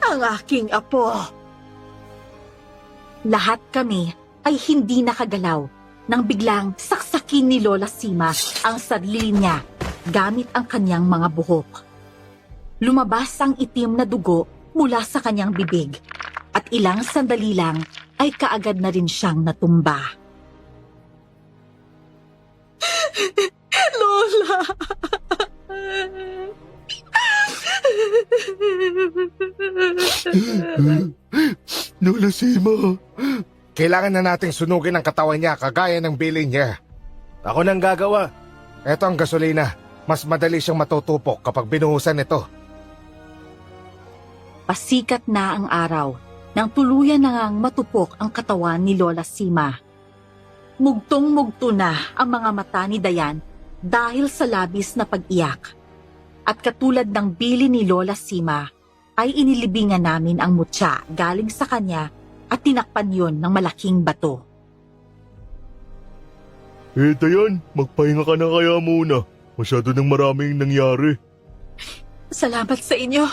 ang aking apo. Lahat kami ay hindi nakagalaw nang biglang saksakin ni Lola Sima ang sarili niya gamit ang kanyang mga buhok. Lumabas ang itim na dugo mula sa kanyang bibig At ilang sandali lang ay kaagad na rin siyang natumba. Lola! Lola Sima. Kailangan na nating sunugin ang katawan niya kagaya ng bilin niya. Ako nang gagawa. Eto ang gasolina. Mas madali siyang matutupok kapag binuhusan ito. Pasikat na ang araw nang tuluyan na ngang matupok ang katawan ni Lola Sima. Mugtong-mugto na ang mga mata ni Dayan dahil sa labis na pag-iyak. At katulad ng bili ni Lola Sima, ay inilibingan namin ang mutya galing sa kanya at tinakpan yon ng malaking bato. Dayan, magpahinga ka na kaya muna. Masyado nang maraming nangyari. Salamat sa inyo.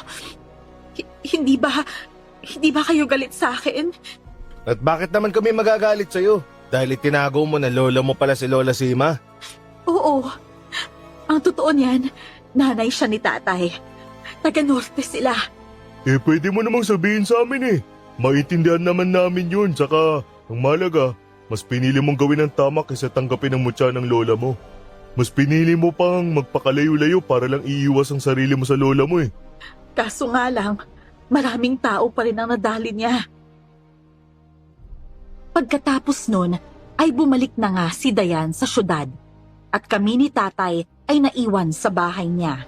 Hindi ba kayo galit sa akin? At bakit naman kami magagalit sa'yo? Dahil itinago mo na lola mo pala si Lola Sima? Oo. Ang totoo niyan, nanay siya ni tatay. Taga-norte sila. Pwede mo namang sabihin sa amin eh. Maintindihan naman namin yun. Saka, ang malaga, mas pinili mong gawin ang tama kaysa tanggapin ang mutya ng lola mo. Mas pinili mo pang magpakalayo-layo para lang iiwas ang sarili mo sa lola mo eh. Kaso nga lang, maraming tao pa rin ang nadali niya. Pagkatapos nun, ay bumalik na nga si Dayan sa syudad at kami ni tatay ay naiwan sa bahay niya.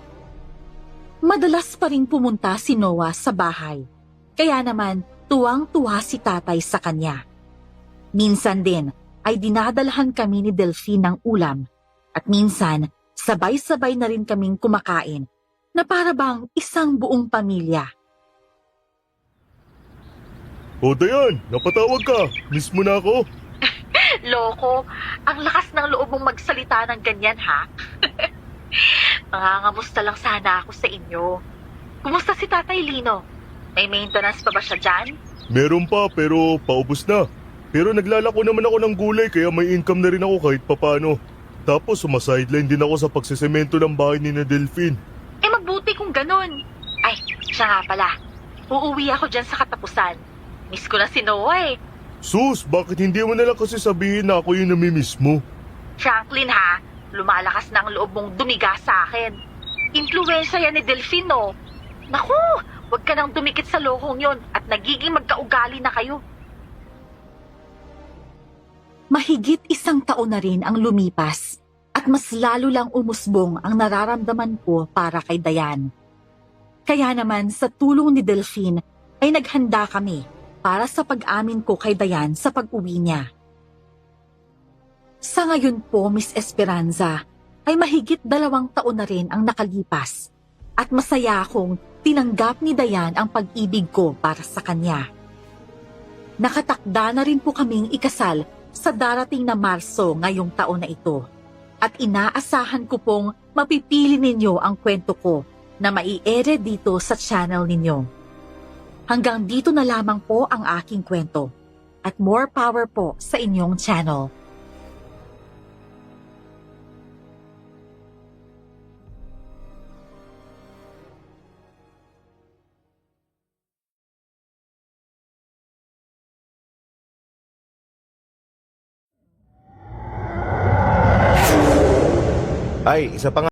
Madalas pa rin pumunta si Noah sa bahay, kaya naman tuwang-tuwa si tatay sa kanya. Minsan din ay dinadalhan kami ni Delphine ng ulam at minsan sabay-sabay na rin kaming kumakain na para bang isang buong pamilya. O Dayan, napatawag ka. Miss mo na ako. Loko, ang lakas ng loob mong magsalita ng ganyan, ha? Mangangamusta lang sana ako sa inyo. Kumusta si Tatay Lino? May maintenance pa ba siya dyan? Meron pa pero paubos na. Pero naglalako naman ako ng gulay kaya may income na rin ako kahit papano. Tapos sumasideline din ako sa pagsisemento ng bahay ni na Delphine. Mabuti kung ganun. Ay, siya nga pala. Uuwi ako dyan sa katapusan. Miss ko na si Noah eh. Sus, bakit hindi mo na lang kasi sabihin na ako yung namimiss mo? Franklin ha, lumalakas na ang loob mong dumiga sa akin. Impluwensya yan ni Delfino. Naku, wag ka nang dumikit sa lokong yon at nagiging magkaugali na kayo. Mahigit 1 taon na rin ang lumipas at mas lalo lang umusbong ang nararamdaman ko para kay Dayan. Kaya naman sa tulong ni Delphine ay naghanda kami para sa pag-amin ko kay Dayan sa pag-uwi niya. Sa ngayon po, Miss Esperanza, ay mahigit 2 taon na rin ang nakalipas at masaya akong tinanggap ni Dayan ang pag-ibig ko para sa kanya. Nakatakda na rin po kaming ikasal sa darating na Marso ngayong taon na ito at inaasahan ko pong mapipili ninyo ang kwento ko na mai-ere dito sa channel ninyo. Hanggang dito na lamang po ang aking kwento at more power po sa inyong channel. Ay, isa pa nga.